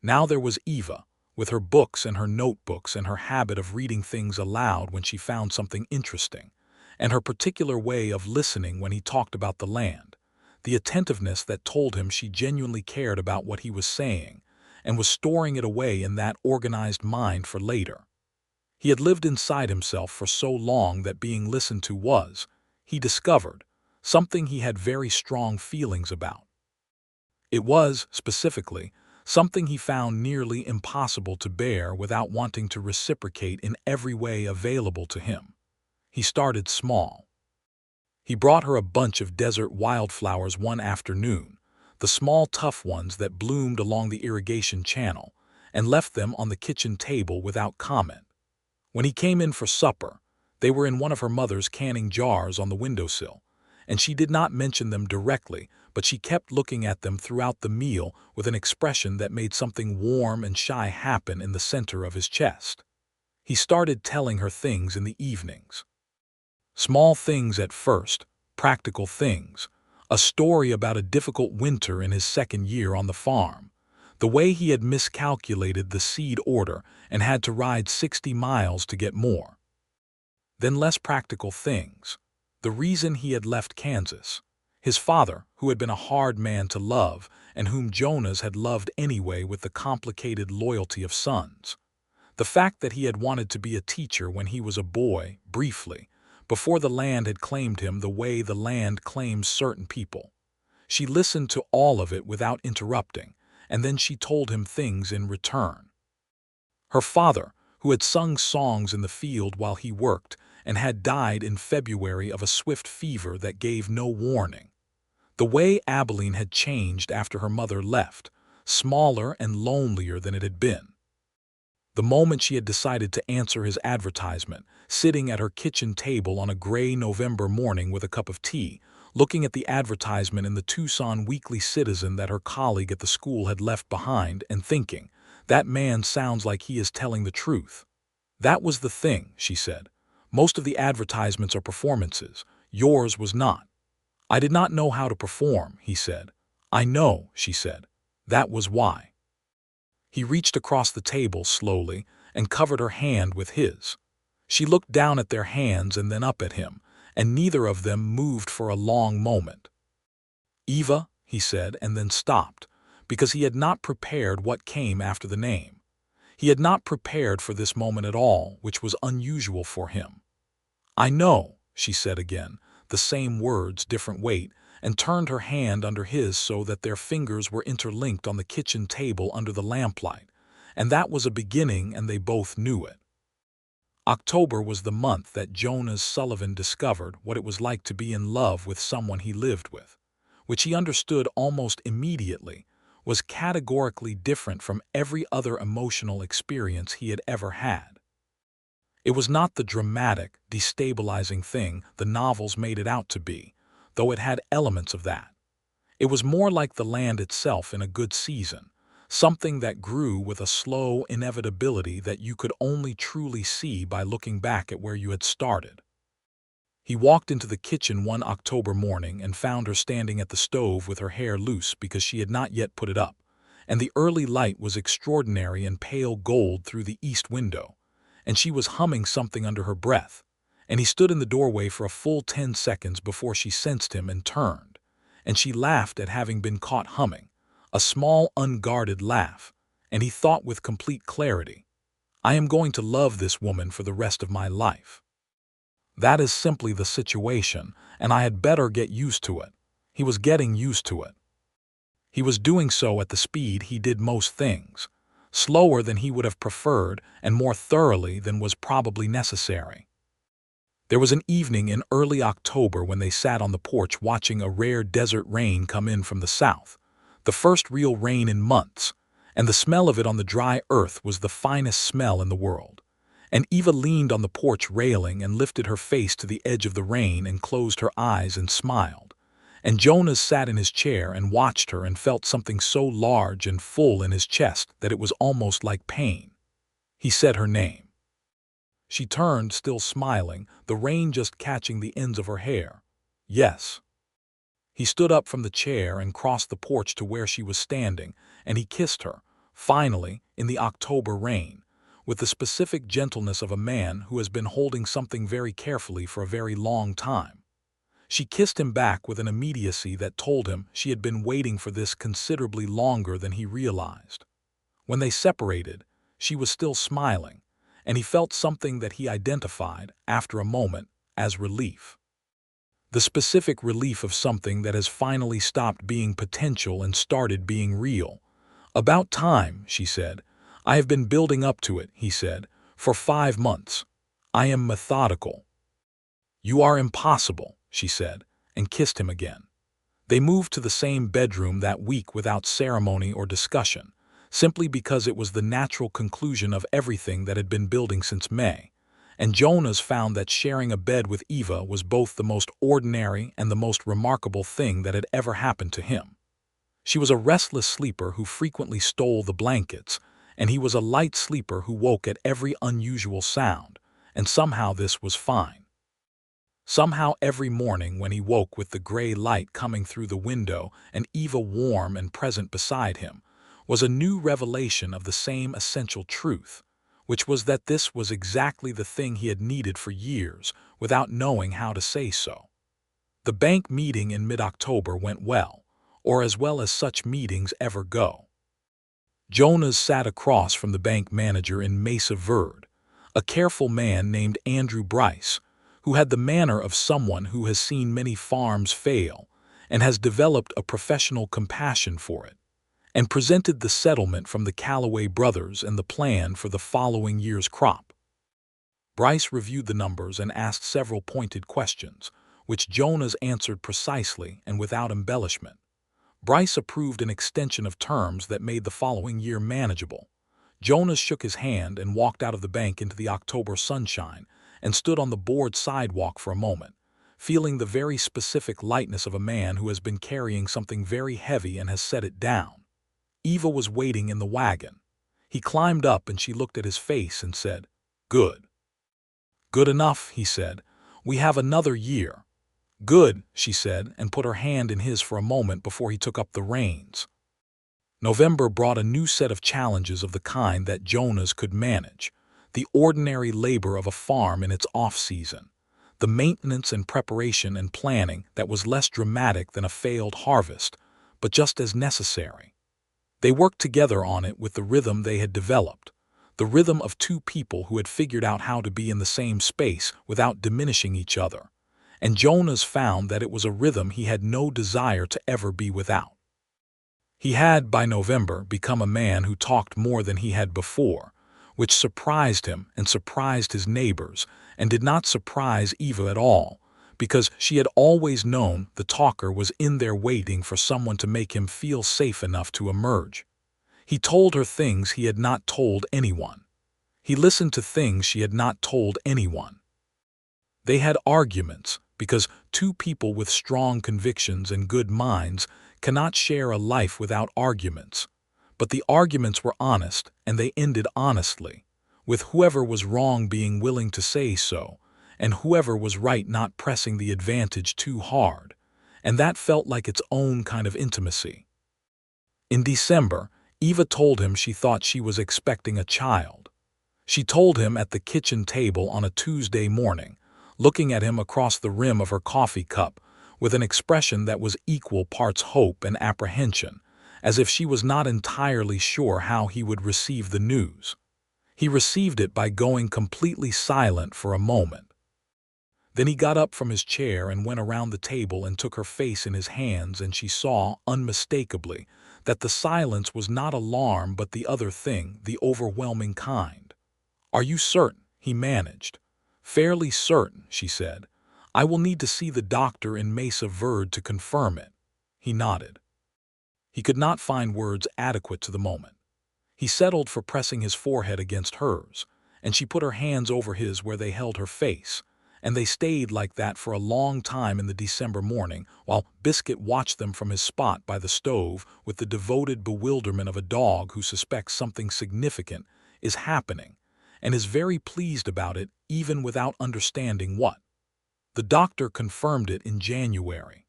Now there was Eva, with her books and her notebooks and her habit of reading things aloud when she found something interesting, and her particular way of listening when he talked about the land, the attentiveness that told him she genuinely cared about what he was saying and was storing it away in that organized mind for later. He had lived inside himself for so long that being listened to was, he discovered, something he had very strong feelings about. It was, specifically, something he found nearly impossible to bear without wanting to reciprocate in every way available to him. He started small. He brought her a bunch of desert wildflowers one afternoon, the small tough ones that bloomed along the irrigation channel, and left them on the kitchen table without comment. When he came in for supper, they were in one of her mother's canning jars on the windowsill, and she did not mention them directly, but she kept looking at them throughout the meal with an expression that made something warm and shy happen in the center of his chest. He started telling her things in the evenings. Small things at first, practical things. A story about a difficult winter in his second year on the farm. The way he had miscalculated the seed order and had to ride 60 miles to get more. Then less practical things. The reason he had left Kansas. His father, who had been a hard man to love and whom Jonas had loved anyway with the complicated loyalty of sons. The fact that he had wanted to be a teacher when he was a boy, briefly, before the land had claimed him the way the land claims certain people. She listened to all of it without interrupting, and then she told him things in return. Her father, who had sung songs in the field while he worked and had died in February of a swift fever that gave no warning. The way Abilene had changed after her mother left, smaller and lonelier than it had been. The moment she had decided to answer his advertisement, sitting at her kitchen table on a gray November morning with a cup of tea, looking at the advertisement in the Tucson Weekly Citizen that her colleague at the school had left behind and thinking, "That man sounds like he is telling the truth." That was the thing, she said. Most of the advertisements are performances. Yours was not. I did not know how to perform, he said. I know, she said. That was why. He reached across the table slowly and covered her hand with his. She looked down at their hands and then up at him, and neither of them moved for a long moment. Eva, he said, and then stopped, because he had not prepared what came after the name. He had not prepared for this moment at all, which was unusual for him. I know, she said again, the same words, different weight, and turned her hand under his so that their fingers were interlinked on the kitchen table under the lamplight, and that was a beginning and they both knew it. October was the month that Jonas Sullivan discovered what it was like to be in love with someone he lived with, which he understood almost immediately was categorically different from every other emotional experience he had ever had. It was not the dramatic, destabilizing thing the novels made it out to be, though it had elements of that. It was more like the land itself in a good season, something that grew with a slow inevitability that you could only truly see by looking back at where you had started. He walked into the kitchen one October morning and found her standing at the stove with her hair loose because she had not yet put it up, and the early light was extraordinary and pale gold through the east window, and she was humming something under her breath, and he stood in the doorway for a full 10 seconds before she sensed him and turned, and she laughed at having been caught humming, a small, unguarded laugh, and he thought with complete clarity, I am going to love this woman for the rest of my life. That is simply the situation, and I had better get used to it. He was getting used to it. He was doing so at the speed he did most things, slower than he would have preferred and more thoroughly than was probably necessary. There was an evening in early October when they sat on the porch watching a rare desert rain come in from the south, the first real rain in months, and the smell of it on the dry earth was the finest smell in the world. And Eva leaned on the porch railing and lifted her face to the edge of the rain and closed her eyes and smiled. And Jonas sat in his chair and watched her and felt something so large and full in his chest that it was almost like pain. He said her name. She turned, still smiling, the rain just catching the ends of her hair. Yes. He stood up from the chair and crossed the porch to where she was standing, and he kissed her, finally, in the October rain, with the specific gentleness of a man who has been holding something very carefully for a very long time. She kissed him back with an immediacy that told him she had been waiting for this considerably longer than he realized. When they separated, she was still smiling, and he felt something that he identified, after a moment, as relief. The specific relief of something that has finally stopped being potential and started being real. "About time," she said. "I have been building up to it," he said, "for 5 months. I am methodical." "You are impossible," she said, and kissed him again. They moved to the same bedroom that week without ceremony or discussion, simply because it was the natural conclusion of everything that had been building since May. And Jonas found that sharing a bed with Eva was both the most ordinary and the most remarkable thing that had ever happened to him. She was a restless sleeper who frequently stole the blankets, and he was a light sleeper who woke at every unusual sound, and somehow this was fine. Somehow every morning when he woke with the gray light coming through the window and Eva warm and present beside him, was a new revelation of the same essential truth, which was that this was exactly the thing he had needed for years without knowing how to say so. The bank meeting in mid-October went well, or as well as such meetings ever go. Jonas sat across from the bank manager in Mesa Verde, a careful man named Andrew Bryce, who had the manner of someone who has seen many farms fail and has developed a professional compassion for it, and presented the settlement from the Callaway brothers and the plan for the following year's crop. Bryce reviewed the numbers and asked several pointed questions, which Jonas answered precisely and without embellishment. Bryce approved an extension of terms that made the following year manageable. Jonas shook his hand and walked out of the bank into the October sunshine and stood on the board sidewalk for a moment, feeling the very specific lightness of a man who has been carrying something very heavy and has set it down. Eva was waiting in the wagon. He climbed up and she looked at his face and said, "Good." "Good enough," he said. "We have another year." "Good," she said, and put her hand in his for a moment before he took up the reins. November brought a new set of challenges of the kind that Jonas could manage. The ordinary labor of a farm in its off-season. The maintenance and preparation and planning that was less dramatic than a failed harvest, but just as necessary. They worked together on it with the rhythm they had developed, the rhythm of two people who had figured out how to be in the same space without diminishing each other. And Jonas found that it was a rhythm he had no desire to ever be without. He had, by November, become a man who talked more than he had before, which surprised him and surprised his neighbors, and did not surprise Eva at all, because she had always known the talker was in there waiting for someone to make him feel safe enough to emerge. He told her things he had not told anyone. He listened to things she had not told anyone. They had arguments, because two people with strong convictions and good minds cannot share a life without arguments. But the arguments were honest, and they ended honestly, with whoever was wrong being willing to say so, and whoever was right not pressing the advantage too hard, and that felt like its own kind of intimacy. In December, Eva told him she thought she was expecting a child. She told him at the kitchen table on a Tuesday morning, looking at him across the rim of her coffee cup, with an expression that was equal parts hope and apprehension, as if she was not entirely sure how he would receive the news. He received it by going completely silent for a moment. Then he got up from his chair and went around the table and took her face in his hands, and she saw, unmistakably, that the silence was not alarm but the other thing, the overwhelming kind. "Are you certain?" he managed. "Fairly certain," she said. "I will need to see the doctor in Mesa Verde to confirm it." He nodded. He could not find words adequate to the moment. He settled for pressing his forehead against hers, and she put her hands over his where they held her face, and they stayed like that for a long time in the December morning, while Biscuit watched them from his spot by the stove with the devoted bewilderment of a dog who suspects something significant is happening, and is very pleased about it even without understanding what. The doctor confirmed it in January.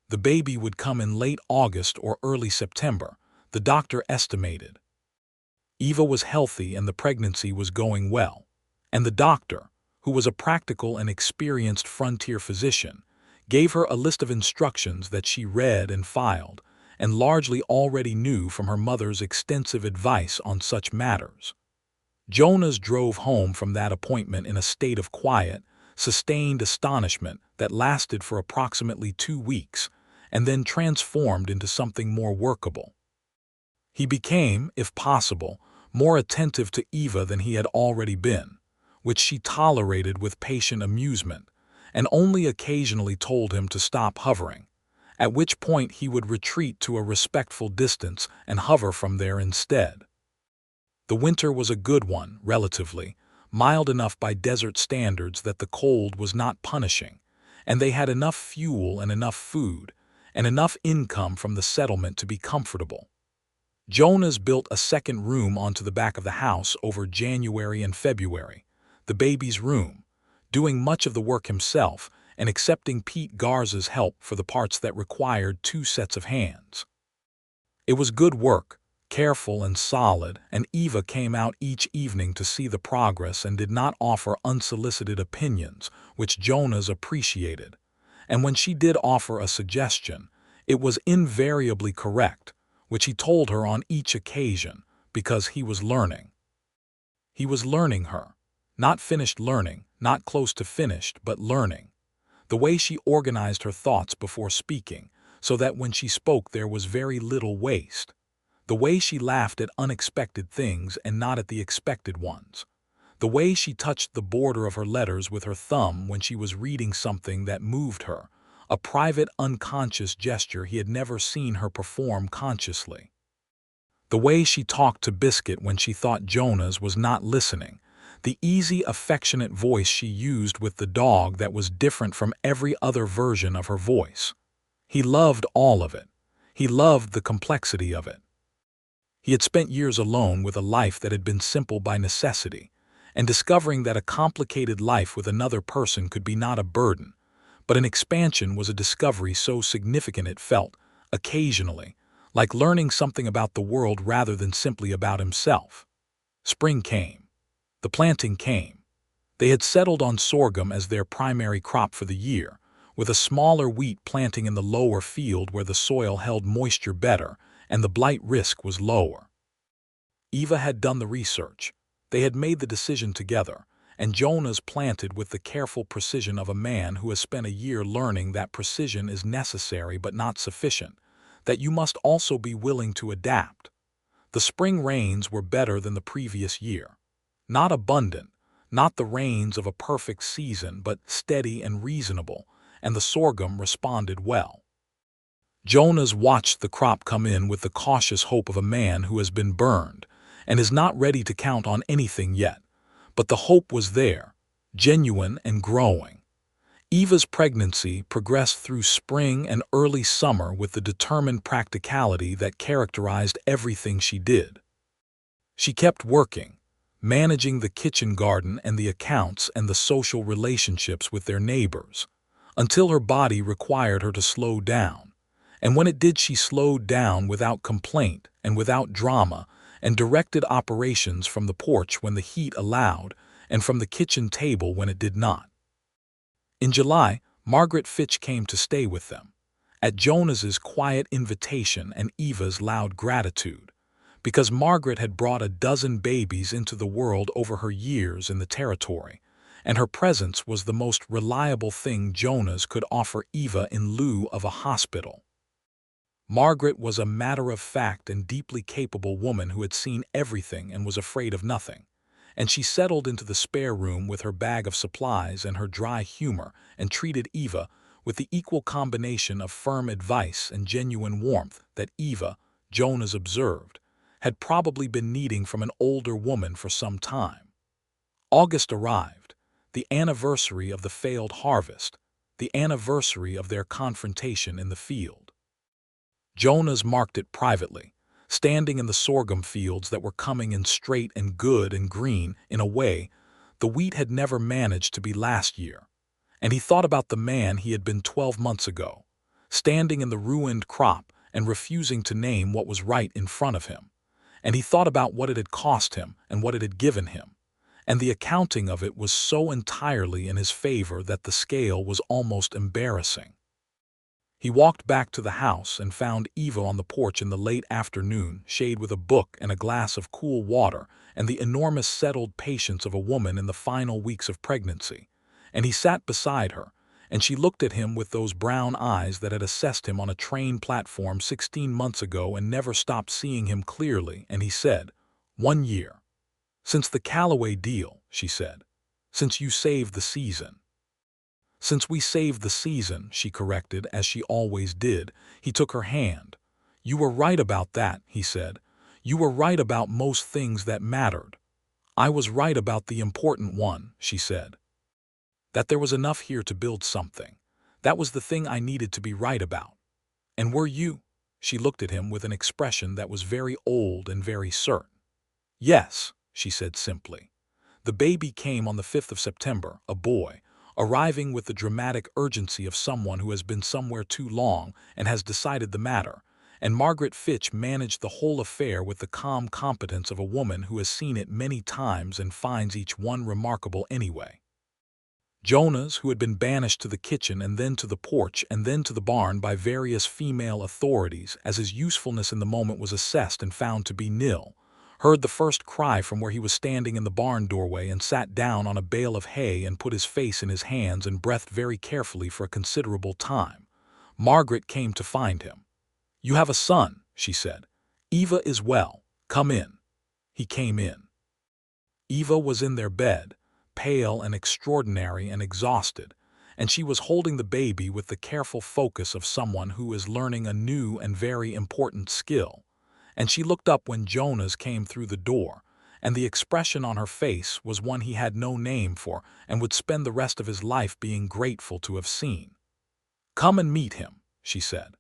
The baby would come in late August or early September, the doctor estimated. Eva was healthy and the pregnancy was going well, and the doctor, who was a practical and experienced frontier physician, gave her a list of instructions that she read and filed, and largely already knew from her mother's extensive advice on such matters. Jonas drove home from that appointment in a state of quiet, sustained astonishment that lasted for approximately 2 weeks, and then transformed into something more workable. He became, if possible, more attentive to Eva than he had already been, which she tolerated with patient amusement, and only occasionally told him to stop hovering, at which point he would retreat to a respectful distance and hover from there instead. The winter was a good one, relatively, mild enough by desert standards that the cold was not punishing, and they had enough fuel and enough food, and enough income from the settlement to be comfortable. Jonas built a second room onto the back of the house over January and February, the baby's room, doing much of the work himself and accepting Pete Garza's help for the parts that required 2 sets of hands. It was good work, careful and solid, and Eva came out each evening to see the progress and did not offer unsolicited opinions, which Jonas appreciated. And when she did offer a suggestion, it was invariably correct, which he told her on each occasion, because he was learning. He was learning her. Not finished learning, not close to finished, but learning. The way she organized her thoughts before speaking, so that when she spoke there was very little waste. The way she laughed at unexpected things and not at the expected ones. The way she touched the border of her letters with her thumb when she was reading something that moved her, a private, unconscious gesture he had never seen her perform consciously. The way she talked to Biscuit when she thought Jonas was not listening, the easy, affectionate voice she used with the dog that was different from every other version of her voice. He loved all of it. He loved the complexity of it. He had spent years alone with a life that had been simple by necessity, and discovering that a complicated life with another person could be not a burden, but an expansion was a discovery so significant it felt, occasionally, like learning something about the world rather than simply about himself. Spring came. The planting came. They had settled on sorghum as their primary crop for the year, with a smaller wheat planting in the lower field where the soil held moisture better and the blight risk was lower. Eva had done the research. They had made the decision together, and Jonas planted with the careful precision of a man who has spent a year learning that precision is necessary but not sufficient, that you must also be willing to adapt. The spring rains were better than the previous year. Not abundant, not the rains of a perfect season, but steady and reasonable, and the sorghum responded well. Jonas watched the crop come in with the cautious hope of a man who has been burned and is not ready to count on anything yet. But the hope was there, genuine and growing. Eva's pregnancy progressed through spring and early summer with the determined practicality that characterized everything she did. She kept working, managing the kitchen garden and the accounts and the social relationships with their neighbors, until her body required her to slow down. And when it did, she slowed down without complaint and without drama, and directed operations from the porch when the heat allowed, and from the kitchen table when it did not. In July, Margaret Fitch came to stay with them, at Jonas's quiet invitation and Eva's loud gratitude, because Margaret had brought a dozen babies into the world over her years in the territory, and her presence was the most reliable thing Jonas could offer Eva in lieu of a hospital. Margaret was a matter-of-fact and deeply capable woman who had seen everything and was afraid of nothing, and she settled into the spare room with her bag of supplies and her dry humor and treated Eva with the equal combination of firm advice and genuine warmth that Eva, Jonas observed, had probably been needing from an older woman for some time. August arrived, the anniversary of the failed harvest, the anniversary of their confrontation in the field. Jonas marked it privately, standing in the sorghum fields that were coming in straight and good and green in a way the wheat had never managed to be last year. And he thought about the man he had been 12 months ago, standing in the ruined crop and refusing to name what was right in front of him. And he thought about what it had cost him and what it had given him. And the accounting of it was so entirely in his favor that the scale was almost embarrassing. He walked back to the house and found Eva on the porch in the late afternoon, shade with a book and a glass of cool water, and the enormous settled patience of a woman in the final weeks of pregnancy. And he sat beside her, and she looked at him with those brown eyes that had assessed him on a train platform 16 months ago and never stopped seeing him clearly, and he said, "1 year. Since the Callaway deal," she said. "Since you saved the season." "Since we saved the season," she corrected, as she always did. He took her hand. "You were right about that," he said. "You were right about most things that mattered." "I was right about the important one," she said. "That there was enough here to build something. That was the thing I needed to be right about." "And were you?" She looked at him with an expression that was very old and very certain. "Yes," she said simply. "The baby came on the 5th of September, a boy, arriving with the dramatic urgency of someone who has been somewhere too long and has decided the matter, and Margaret Fitch managed the whole affair with the calm competence of a woman who has seen it many times and finds each one remarkable anyway. Jonas, who had been banished to the kitchen and then to the porch and then to the barn by various female authorities as his usefulness in the moment was assessed and found to be nil, heard the first cry from where he was standing in the barn doorway and sat down on a bale of hay and put his face in his hands and breathed very carefully for a considerable time. Margaret came to find him. "You have a son," she said. "Eva is well. Come in." He came in. Eva was in their bed, pale and extraordinary and exhausted, and she was holding the baby with the careful focus of someone who is learning a new and very important skill. And she looked up when Jonas came through the door, and the expression on her face was one he had no name for and would spend the rest of his life being grateful to have seen. "Come and meet him," she said.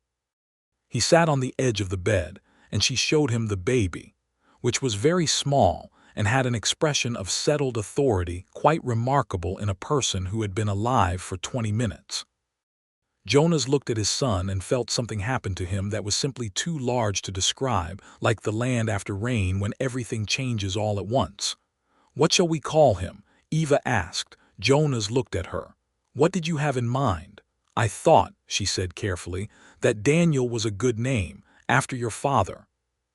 He sat on the edge of the bed, and she showed him the baby, which was very small and had an expression of settled authority quite remarkable in a person who had been alive for 20 minutes. Jonas looked at his son and felt something happen to him that was simply too large to describe, like the land after rain when everything changes all at once. "What shall we call him?" Eva asked. Jonas looked at her. "What did you have in mind?" "I thought," she said carefully, "that Daniel was a good name, after your father."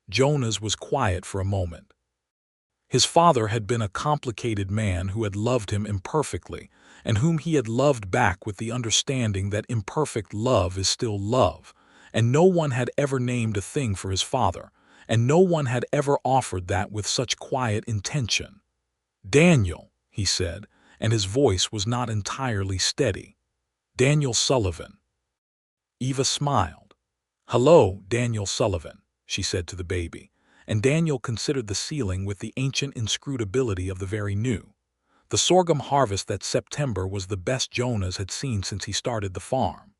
Jonas was quiet for a moment. His father had been a complicated man who had loved him imperfectly, and whom he had loved back with the understanding that imperfect love is still love, and no one had ever named a thing for his father, and no one had ever offered that with such quiet intention. "Daniel," he said, and his voice was not entirely steady. "Daniel Sullivan." Eva smiled. "Hello, Daniel Sullivan," she said to the baby, and Daniel considered the ceiling with the ancient inscrutability of the very new. The sorghum harvest that September was the best Jonas had seen since he started the farm.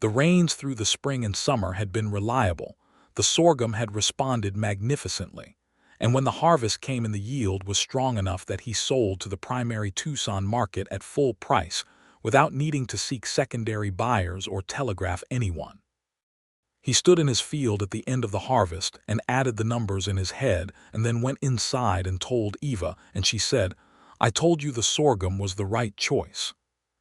The rains through the spring and summer had been reliable, the sorghum had responded magnificently, and when the harvest came in the yield was strong enough that he sold to the primary Tucson market at full price without needing to seek secondary buyers or telegraph anyone. He stood in his field at the end of the harvest and added the numbers in his head and then went inside and told Eva, and she said, "I told you the sorghum was the right choice."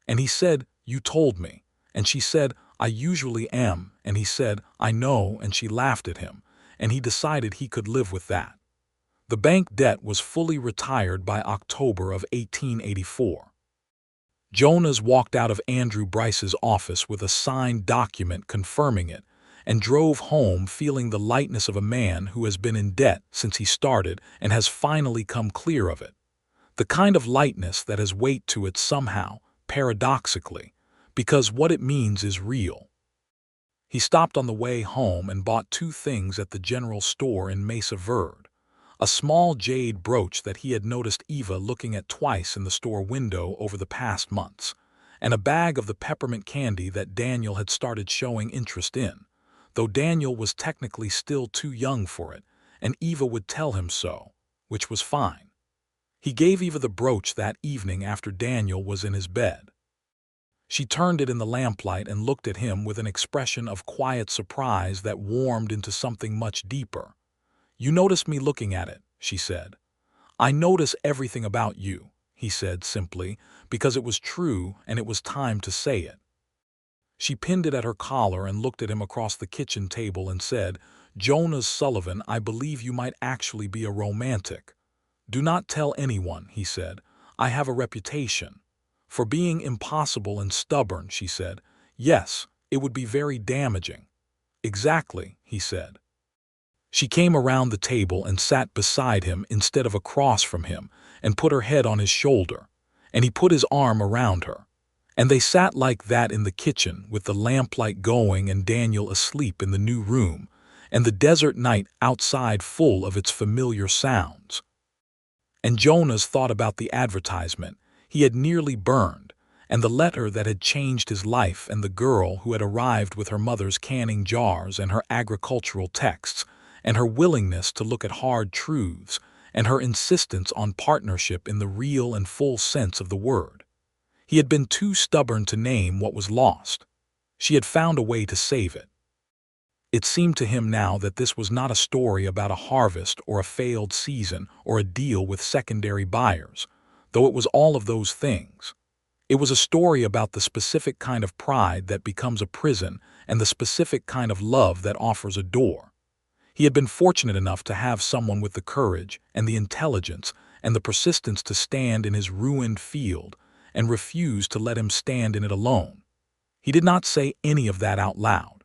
And he said, "You told me." And she said, "I usually am." And he said, "I know," and she laughed at him, and he decided he could live with that. The bank debt was fully retired by October of 1884. Jonas walked out of Andrew Bryce's office with a signed document confirming it, and drove home feeling the lightness of a man who has been in debt since he started and has finally come clear of it. The kind of lightness that has weight to it somehow, paradoxically, because what it means is real. He stopped on the way home and bought 2 things at the general store in Mesa Verde: a small jade brooch that he had noticed Eva looking at twice in the store window over the past months, and a bag of the peppermint candy that Daniel had started showing interest in, though Daniel was technically still too young for it, and Eva would tell him so, which was fine. He gave Eva the brooch that evening after Daniel was in his bed. She turned it in the lamplight and looked at him with an expression of quiet surprise that warmed into something much deeper. "You noticed me looking at it," she said. "I notice everything about you," he said simply, because it was true and it was time to say it. She pinned it at her collar and looked at him across the kitchen table and said, "Jonas Sullivan, I believe you might actually be a romantic." "Do not tell anyone," he said. "I have a reputation." "For being impossible and stubborn," she said. "Yes, it would be very damaging." "Exactly," he said. She came around the table and sat beside him instead of across from him and put her head on his shoulder, and he put his arm around her. And they sat like that in the kitchen with the lamplight going and Daniel asleep in the new room and the desert night outside full of its familiar sounds. And Jonas thought about the advertisement he had nearly burned, and the letter that had changed his life, and the girl who had arrived with her mother's canning jars and her agricultural texts, and her willingness to look at hard truths, and her insistence on partnership in the real and full sense of the word. He had been too stubborn to name what was lost. She had found a way to save it. It seemed to him now that this was not a story about a harvest or a failed season or a deal with secondary buyers, though it was all of those things. It was a story about the specific kind of pride that becomes a prison and the specific kind of love that offers a door. He had been fortunate enough to have someone with the courage and the intelligence and the persistence to stand in his ruined field and refuse to let him stand in it alone. He did not say any of that out loud.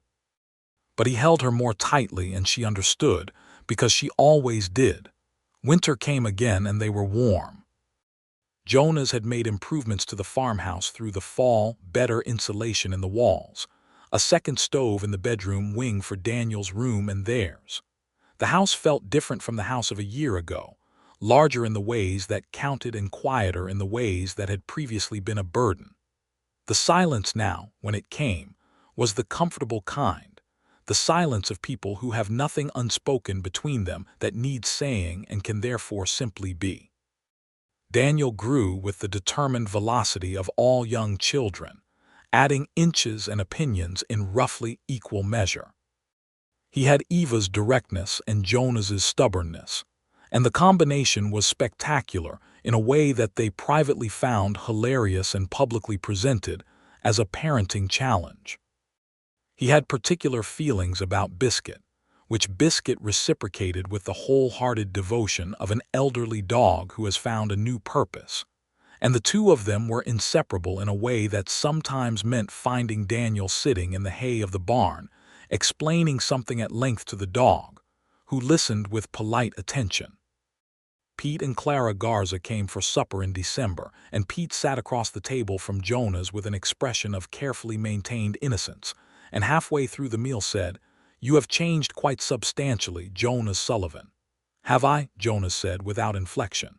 But he held her more tightly, and she understood, because she always did. Winter came again and they were warm. Jonas had made improvements to the farmhouse through the fall, better insulation in the walls, a second stove in the bedroom wing for Daniel's room and theirs. The house felt different from the house of a year ago, larger in the ways that counted and quieter in the ways that had previously been a burden. The silence now, when it came, was the comfortable kind, the silence of people who have nothing unspoken between them that needs saying and can therefore simply be. Daniel grew with the determined velocity of all young children, adding inches and opinions in roughly equal measure. He had Eva's directness and Jonas's stubbornness, and the combination was spectacular in a way that they privately found hilarious and publicly presented as a parenting challenge. He had particular feelings about Biscuit, which Biscuit reciprocated with the wholehearted devotion of an elderly dog who has found a new purpose, and the two of them were inseparable in a way that sometimes meant finding Daniel sitting in the hay of the barn, explaining something at length to the dog, who listened with polite attention. Pete and Clara Garza came for supper in December, and Pete sat across the table from Jonas with an expression of carefully maintained innocence, and halfway through the meal said, "You have changed quite substantially, Jonas Sullivan." "Have I?" Jonas said without inflection.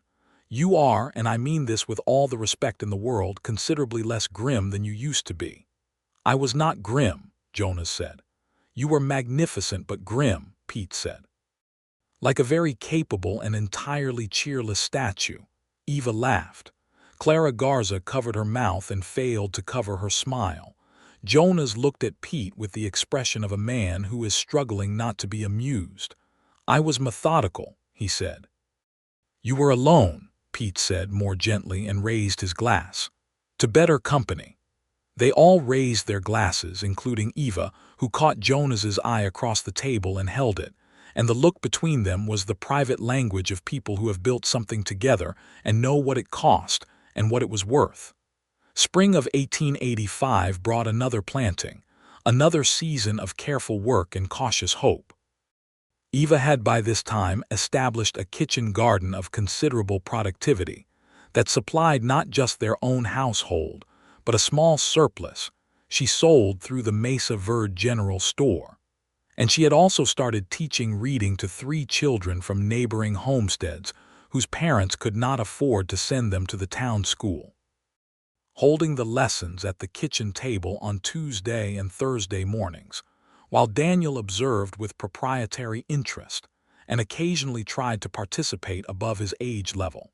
"You are, and I mean this with all the respect in the world, considerably less grim than you used to be." "I was not grim," Jonas said. "You were magnificent but grim," Pete said. "Like a very capable and entirely cheerless statue." Eva laughed. Clara Garza covered her mouth and failed to cover her smile. Jonas looked at Pete with the expression of a man who is struggling not to be amused. "I was methodical," he said. "You were alone," Pete said more gently and raised his glass. "To better company." They all raised their glasses, including Eva, who caught Jonas's eye across the table and held it, and the look between them was the private language of people who have built something together and know what it cost and what it was worth. Spring of 1885 brought another planting, another season of careful work and cautious hope. Eva had by this time established a kitchen garden of considerable productivity that supplied not just their own household, but a small surplus she sold through the Mesa Verde General Store. And she had also started teaching reading to 3 children from neighboring homesteads whose parents could not afford to send them to the town school. Holding the lessons at the kitchen table on Tuesday and Thursday mornings, while Daniel observed with proprietary interest and occasionally tried to participate above his age level.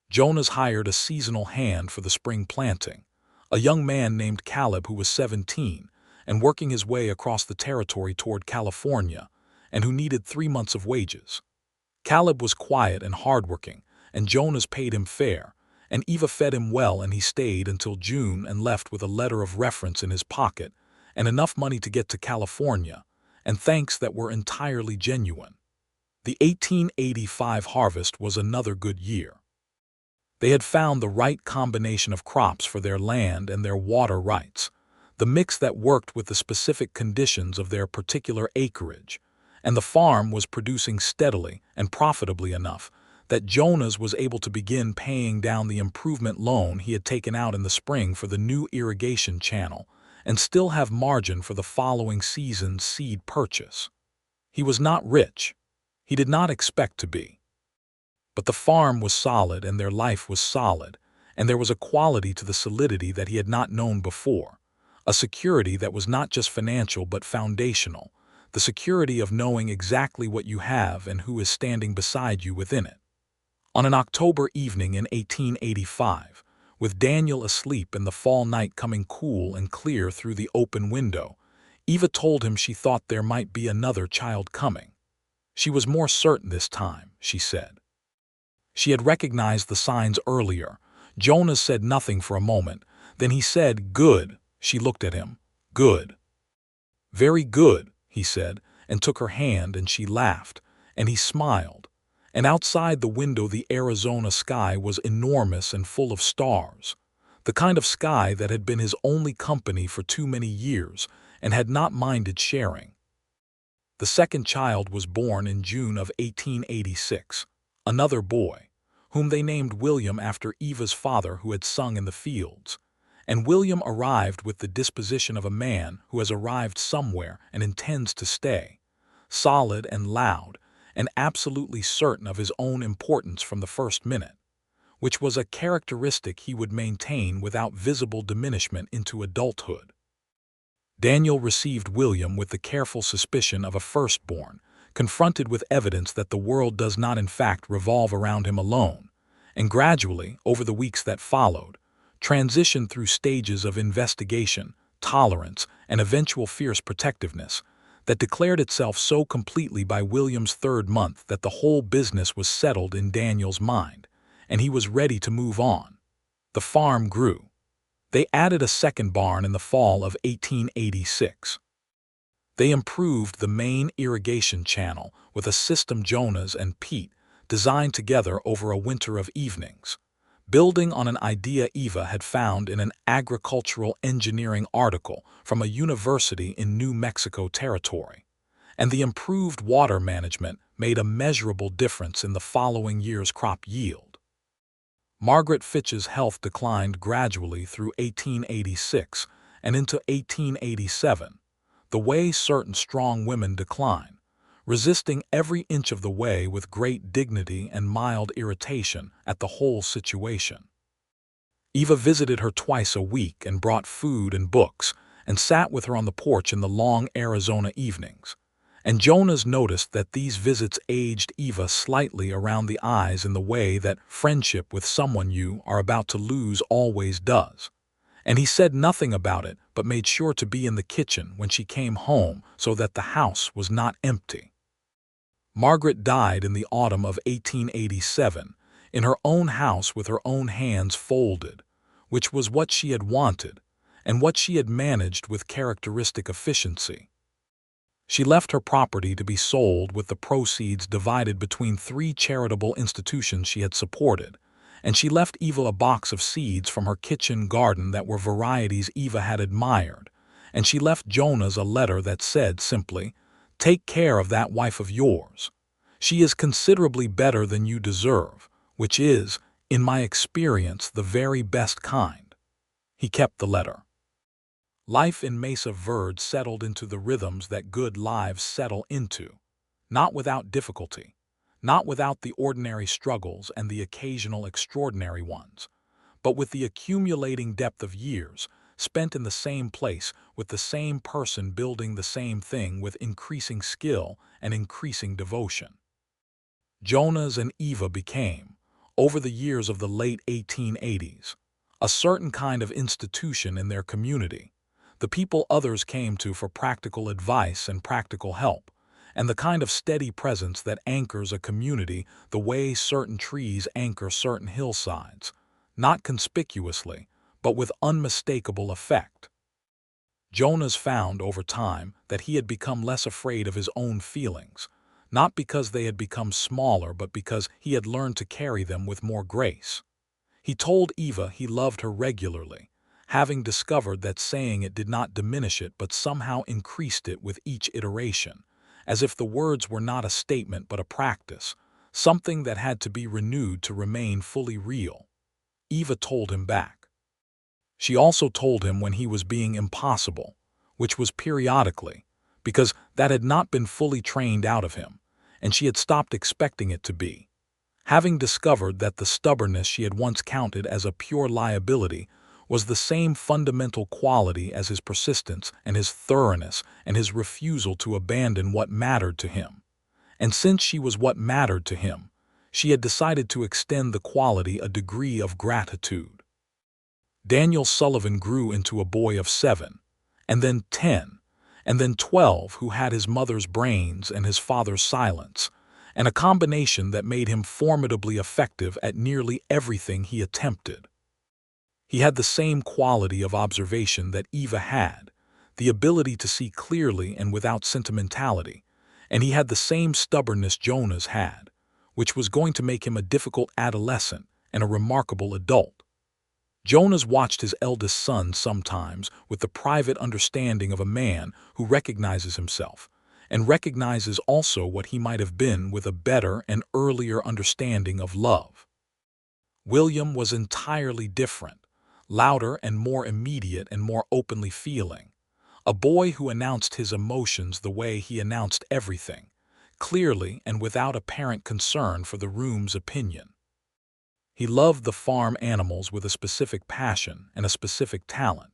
Jonas hired a seasonal hand for the spring planting, a young man named Caleb who was 17 and working his way across the territory toward California and who needed 3 months of wages. Caleb was quiet and hardworking, and Jonas paid him fair, and Eva fed him well, and he stayed until June and left with a letter of reference in his pocket and enough money to get to California, and thanks that were entirely genuine. The 1885 harvest was another good year. They had found the right combination of crops for their land and their water rights, the mix that worked with the specific conditions of their particular acreage, and the farm was producing steadily and profitably enough that Jonas was able to begin paying down the improvement loan he had taken out in the spring for the new irrigation channel and still have margin for the following season's seed purchase. He was not rich. He did not expect to be. But the farm was solid and their life was solid, and there was a quality to the solidity that he had not known before, a security that was not just financial but foundational, the security of knowing exactly what you have and who is standing beside you within it. On an October evening in 1885, with Daniel asleep and the fall night coming cool and clear through the open window, Eva told him she thought there might be another child coming. She was more certain this time, she said. She had recognized the signs earlier. Jonas said nothing for a moment. Then he said, "Good." She looked at him. "Good." "Very good," he said, and took her hand, and she laughed, and he smiled. And outside the window the Arizona sky was enormous and full of stars, the kind of sky that had been his only company for too many years and had not minded sharing. The second child was born in June of 1886. Another boy, whom they named William after Eva's father who had sung in the fields. And William arrived with the disposition of a man who has arrived somewhere and intends to stay, solid and loud, and absolutely certain of his own importance from the first minute, which was a characteristic he would maintain without visible diminishment into adulthood. Daniel received William with the careful suspicion of a firstborn, confronted with evidence that the world does not in fact revolve around him alone, and gradually, over the weeks that followed, transitioned through stages of investigation, tolerance, and eventual fierce protectiveness that declared itself so completely by William's third month that the whole business was settled in Daniel's mind, and he was ready to move on. The farm grew. They added a second barn in the fall of 1886. They improved the main irrigation channel with a system Jonas and Pete designed together over a winter of evenings, building on an idea Eva had found in an agricultural engineering article from a university in New Mexico territory. And the improved water management made a measurable difference in the following year's crop yield. Margaret Fitch's health declined gradually through 1886 and into 1887, the way certain strong women decline, resisting every inch of the way with great dignity and mild irritation at the whole situation. Eva visited her twice a week and brought food and books and sat with her on the porch in the long Arizona evenings. And Jonas noticed that these visits aged Eva slightly around the eyes in the way that friendship with someone you are about to lose always does. And he said nothing about it but made sure to be in the kitchen when she came home so that the house was not empty. Margaret died in the autumn of 1887, in her own house with her own hands folded, which was what she had wanted, and what she had managed with characteristic efficiency. She left her property to be sold with the proceeds divided between 3 charitable institutions she had supported, and she left Eva a box of seeds from her kitchen garden that were varieties Eva had admired, and she left Jonas a letter that said simply, "Take care of that wife of yours. She is considerably better than you deserve, which is, in my experience, the very best kind." He kept the letter. Life in Mesa Verde settled into the rhythms that good lives settle into, not without difficulty, not without the ordinary struggles and the occasional extraordinary ones, but with the accumulating depth of years spent in the same place with the same person building the same thing with increasing skill and increasing devotion. Jonas and Eva became, over the years of the late 1880s, a certain kind of institution in their community, the people others came to for practical advice and practical help, and the kind of steady presence that anchors a community the way certain trees anchor certain hillsides, not conspicuously, but with unmistakable effect. Jonas found over time that he had become less afraid of his own feelings, not because they had become smaller, but because he had learned to carry them with more grace. He told Eva he loved her regularly, having discovered that saying it did not diminish it but somehow increased it with each iteration, as if the words were not a statement but a practice, something that had to be renewed to remain fully real. Eva told him back. She also told him when he was being impossible, which was periodically, because that had not been fully trained out of him, and she had stopped expecting it to be. Having discovered that the stubbornness she had once counted as a pure liability was the same fundamental quality as his persistence and his thoroughness and his refusal to abandon what mattered to him. And since she was what mattered to him, she had decided to extend the quality a degree of gratitude. Daniel Sullivan grew into a boy of 7, and then 10, and then 12 who had his mother's brains and his father's silence, and a combination that made him formidably effective at nearly everything he attempted. He had the same quality of observation that Eva had, the ability to see clearly and without sentimentality, and he had the same stubbornness Jonas had, which was going to make him a difficult adolescent and a remarkable adult. Jonas watched his eldest son sometimes with the private understanding of a man who recognizes himself, and recognizes also what he might have been with a better and earlier understanding of love. William was entirely different, louder and more immediate and more openly feeling, a boy who announced his emotions the way he announced everything, clearly and without apparent concern for the room's opinion. He loved the farm animals with a specific passion and a specific talent,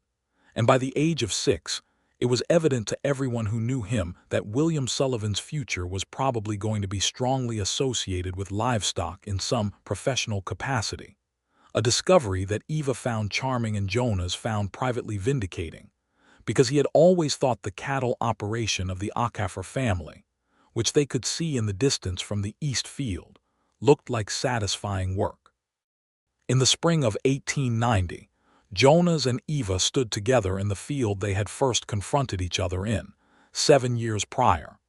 and by the age of 6, it was evident to everyone who knew him that William Sullivan's future was probably going to be strongly associated with livestock in some professional capacity, a discovery that Eva found charming and Jonas found privately vindicating, because he had always thought the cattle operation of the Acaffer family, which they could see in the distance from the east field, looked like satisfying work. In the spring of 1890, Jonas and Eva stood together in the field they had first confronted each other in, 7 years prior.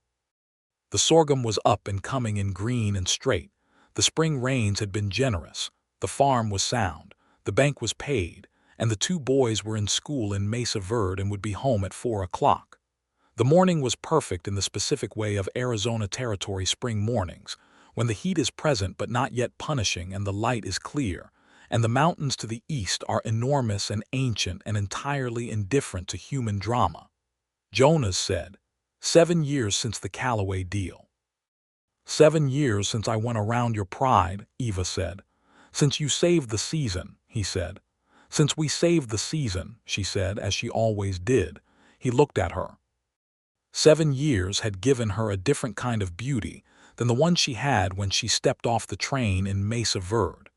The sorghum was up and coming in green and straight, the spring rains had been generous, the farm was sound, the bank was paid, and the 2 boys were in school in Mesa Verde and would be home at 4 o'clock. The morning was perfect in the specific way of Arizona Territory spring mornings, when the heat is present but not yet punishing and the light is clear, and the mountains to the east are enormous and ancient and entirely indifferent to human drama. Jonas said, 7 years since the Callaway deal. 7 years since I went around your pride, Eva said. Since you saved the season, he said. Since we saved the season, she said, as she always did. He looked at her. 7 years had given her a different kind of beauty than the one she had when she stepped off the train in Mesa Verde.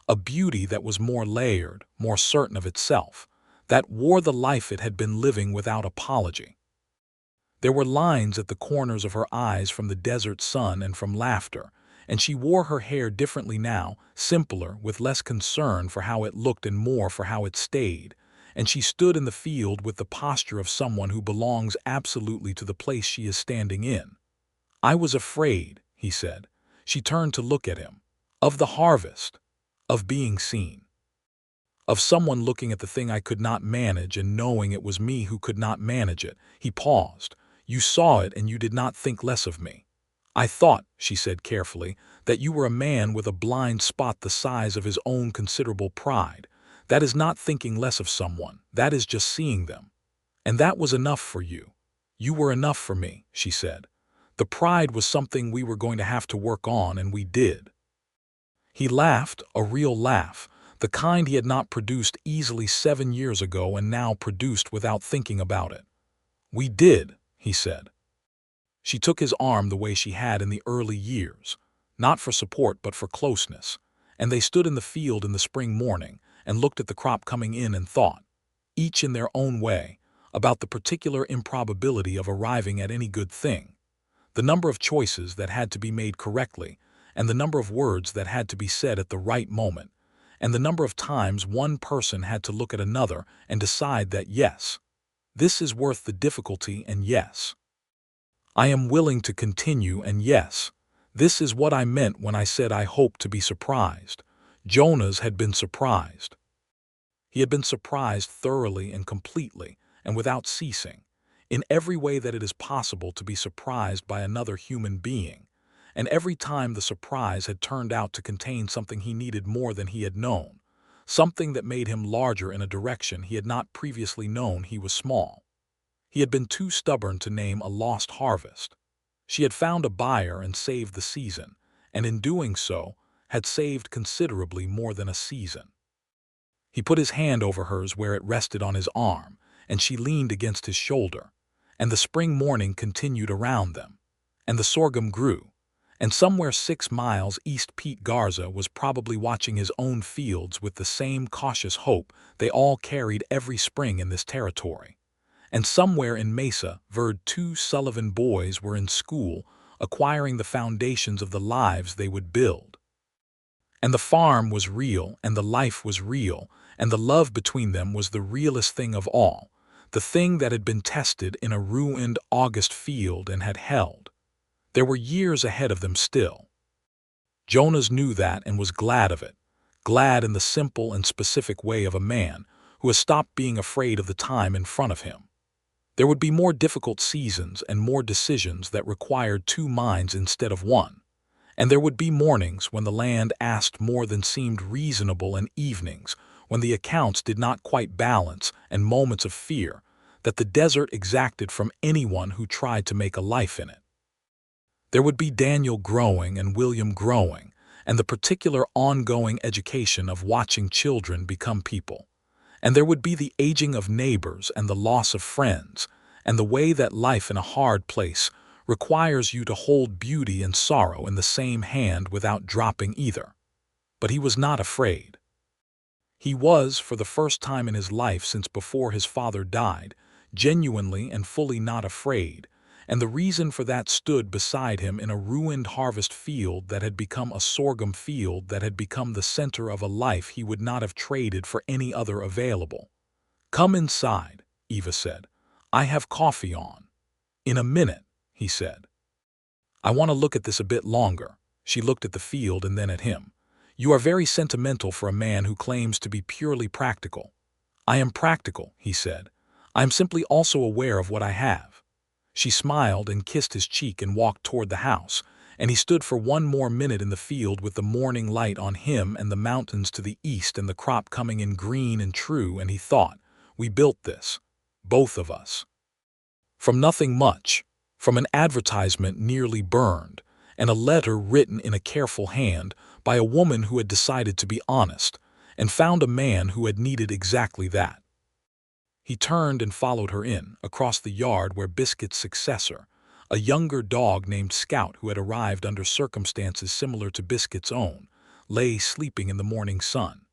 A beauty that was more layered, more certain of itself, that wore the life it had been living without apology. There were lines at the corners of her eyes from the desert sun and from laughter, and she wore her hair differently now, simpler, with less concern for how it looked and more for how it stayed, and she stood in the field with the posture of someone who belongs absolutely to the place she is standing in. I was afraid, he said. She turned to look at him. Of the harvest. Of being seen. Of someone looking at the thing I could not manage and knowing it was me who could not manage it. He paused. You saw it and you did not think less of me. I thought, she said carefully, that you were a man with a blind spot the size of his own considerable pride. That is not thinking less of someone, that is just seeing them. And that was enough for you. You were enough for me, she said. The pride was something we were going to have to work on, and we did. He laughed, a real laugh, the kind he had not produced easily 7 years ago and now produced without thinking about it. We did, he said. She took his arm the way she had in the early years, not for support but for closeness, and they stood in the field in the spring morning and looked at the crop coming in and thought, each in their own way, about the particular improbability of arriving at any good thing, the number of choices that had to be made correctly, and the number of words that had to be said at the right moment, and the number of times one person had to look at another and decide that yes, this is worth the difficulty, and yes, I am willing to continue, and yes, this is what I meant when I said I hope to be surprised. Jonas had been surprised. He had been surprised thoroughly and completely, and without ceasing, in every way that it is possible to be surprised by another human being, and every time the surprise had turned out to contain something he needed more than he had known, something that made him larger in a direction he had not previously known he was small. He had been too stubborn to name a lost harvest. She had found a buyer and saved the season, and in doing so, had saved considerably more than a season. He put his hand over hers where it rested on his arm, and she leaned against his shoulder, and the spring morning continued around them, and the sorghum grew, and somewhere 6 miles east Pete Garza was probably watching his own fields with the same cautious hope they all carried every spring in this territory. And somewhere in Mesa Verde 2 Sullivan boys were in school, acquiring the foundations of the lives they would build. And the farm was real, and the life was real, and the love between them was the realest thing of all, the thing that had been tested in a ruined August field and had held. There were years ahead of them still. Jonas knew that and was glad of it, glad in the simple and specific way of a man who has stopped being afraid of the time in front of him. There would be more difficult seasons and more decisions that required 2 minds instead of one. And there would be mornings when the land asked more than seemed reasonable, and evenings when the accounts did not quite balance, and moments of fear that the desert exacted from anyone who tried to make a life in it. There would be Daniel growing and William growing, and the particular ongoing education of watching children become people. And there would be the aging of neighbors and the loss of friends, and the way that life in a hard place requires you to hold beauty and sorrow in the same hand without dropping either. But he was not afraid. He was, for the first time in his life since before his father died, genuinely and fully not afraid, and the reason for that stood beside him in a ruined harvest field that had become a sorghum field that had become the center of a life he would not have traded for any other available. "Come inside," Eva said. "I have coffee on." "In a minute," he said. "I want to look at this a bit longer." She looked at the field and then at him. "You are very sentimental for a man who claims to be purely practical." "I am practical," he said. "I am simply also aware of what I have." She smiled and kissed his cheek and walked toward the house, and he stood for 1 more minute in the field with the morning light on him and the mountains to the east and the crop coming in green and true, and he thought, "We built this, both of us. From nothing much, from an advertisement nearly burned, and a letter written in a careful hand by a woman who had decided to be honest, and found a man who had needed exactly that." He turned and followed her in, across the yard where Biscuit's successor, a younger dog named Scout who had arrived under circumstances similar to Biscuit's own, lay sleeping in the morning sun.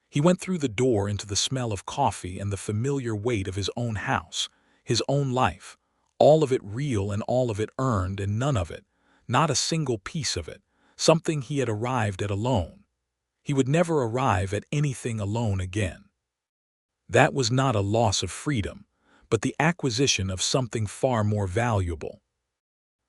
He went through the door into the smell of coffee and the familiar weight of his own house, his own life, all of it real and all of it earned, and none of it, not a single piece of it, something he had arrived at alone. He would never arrive at anything alone again. That was not a loss of freedom, but the acquisition of something far more valuable.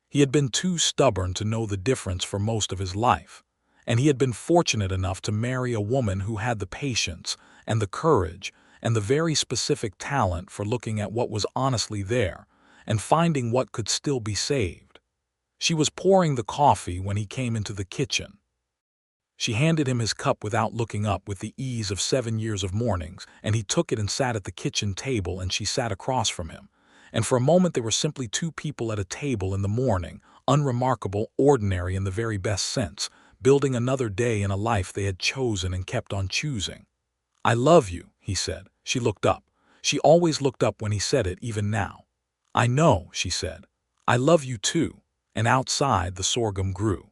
He had been too stubborn to know the difference for most of his life, and he had been fortunate enough to marry a woman who had the patience and the courage and the very specific talent for looking at what was honestly there and finding what could still be saved. She was pouring the coffee when he came into the kitchen. She handed him his cup without looking up, with the ease of 7 years of mornings, and he took it and sat at the kitchen table, and she sat across from him. And for a moment they were simply 2 people at a table in the morning, unremarkable, ordinary in the very best sense, building another day in a life they had chosen and kept on choosing. "I love you," he said. She looked up. She always looked up when he said it, even now. "I know," she said. "I love you too." And outside the sorghum grew.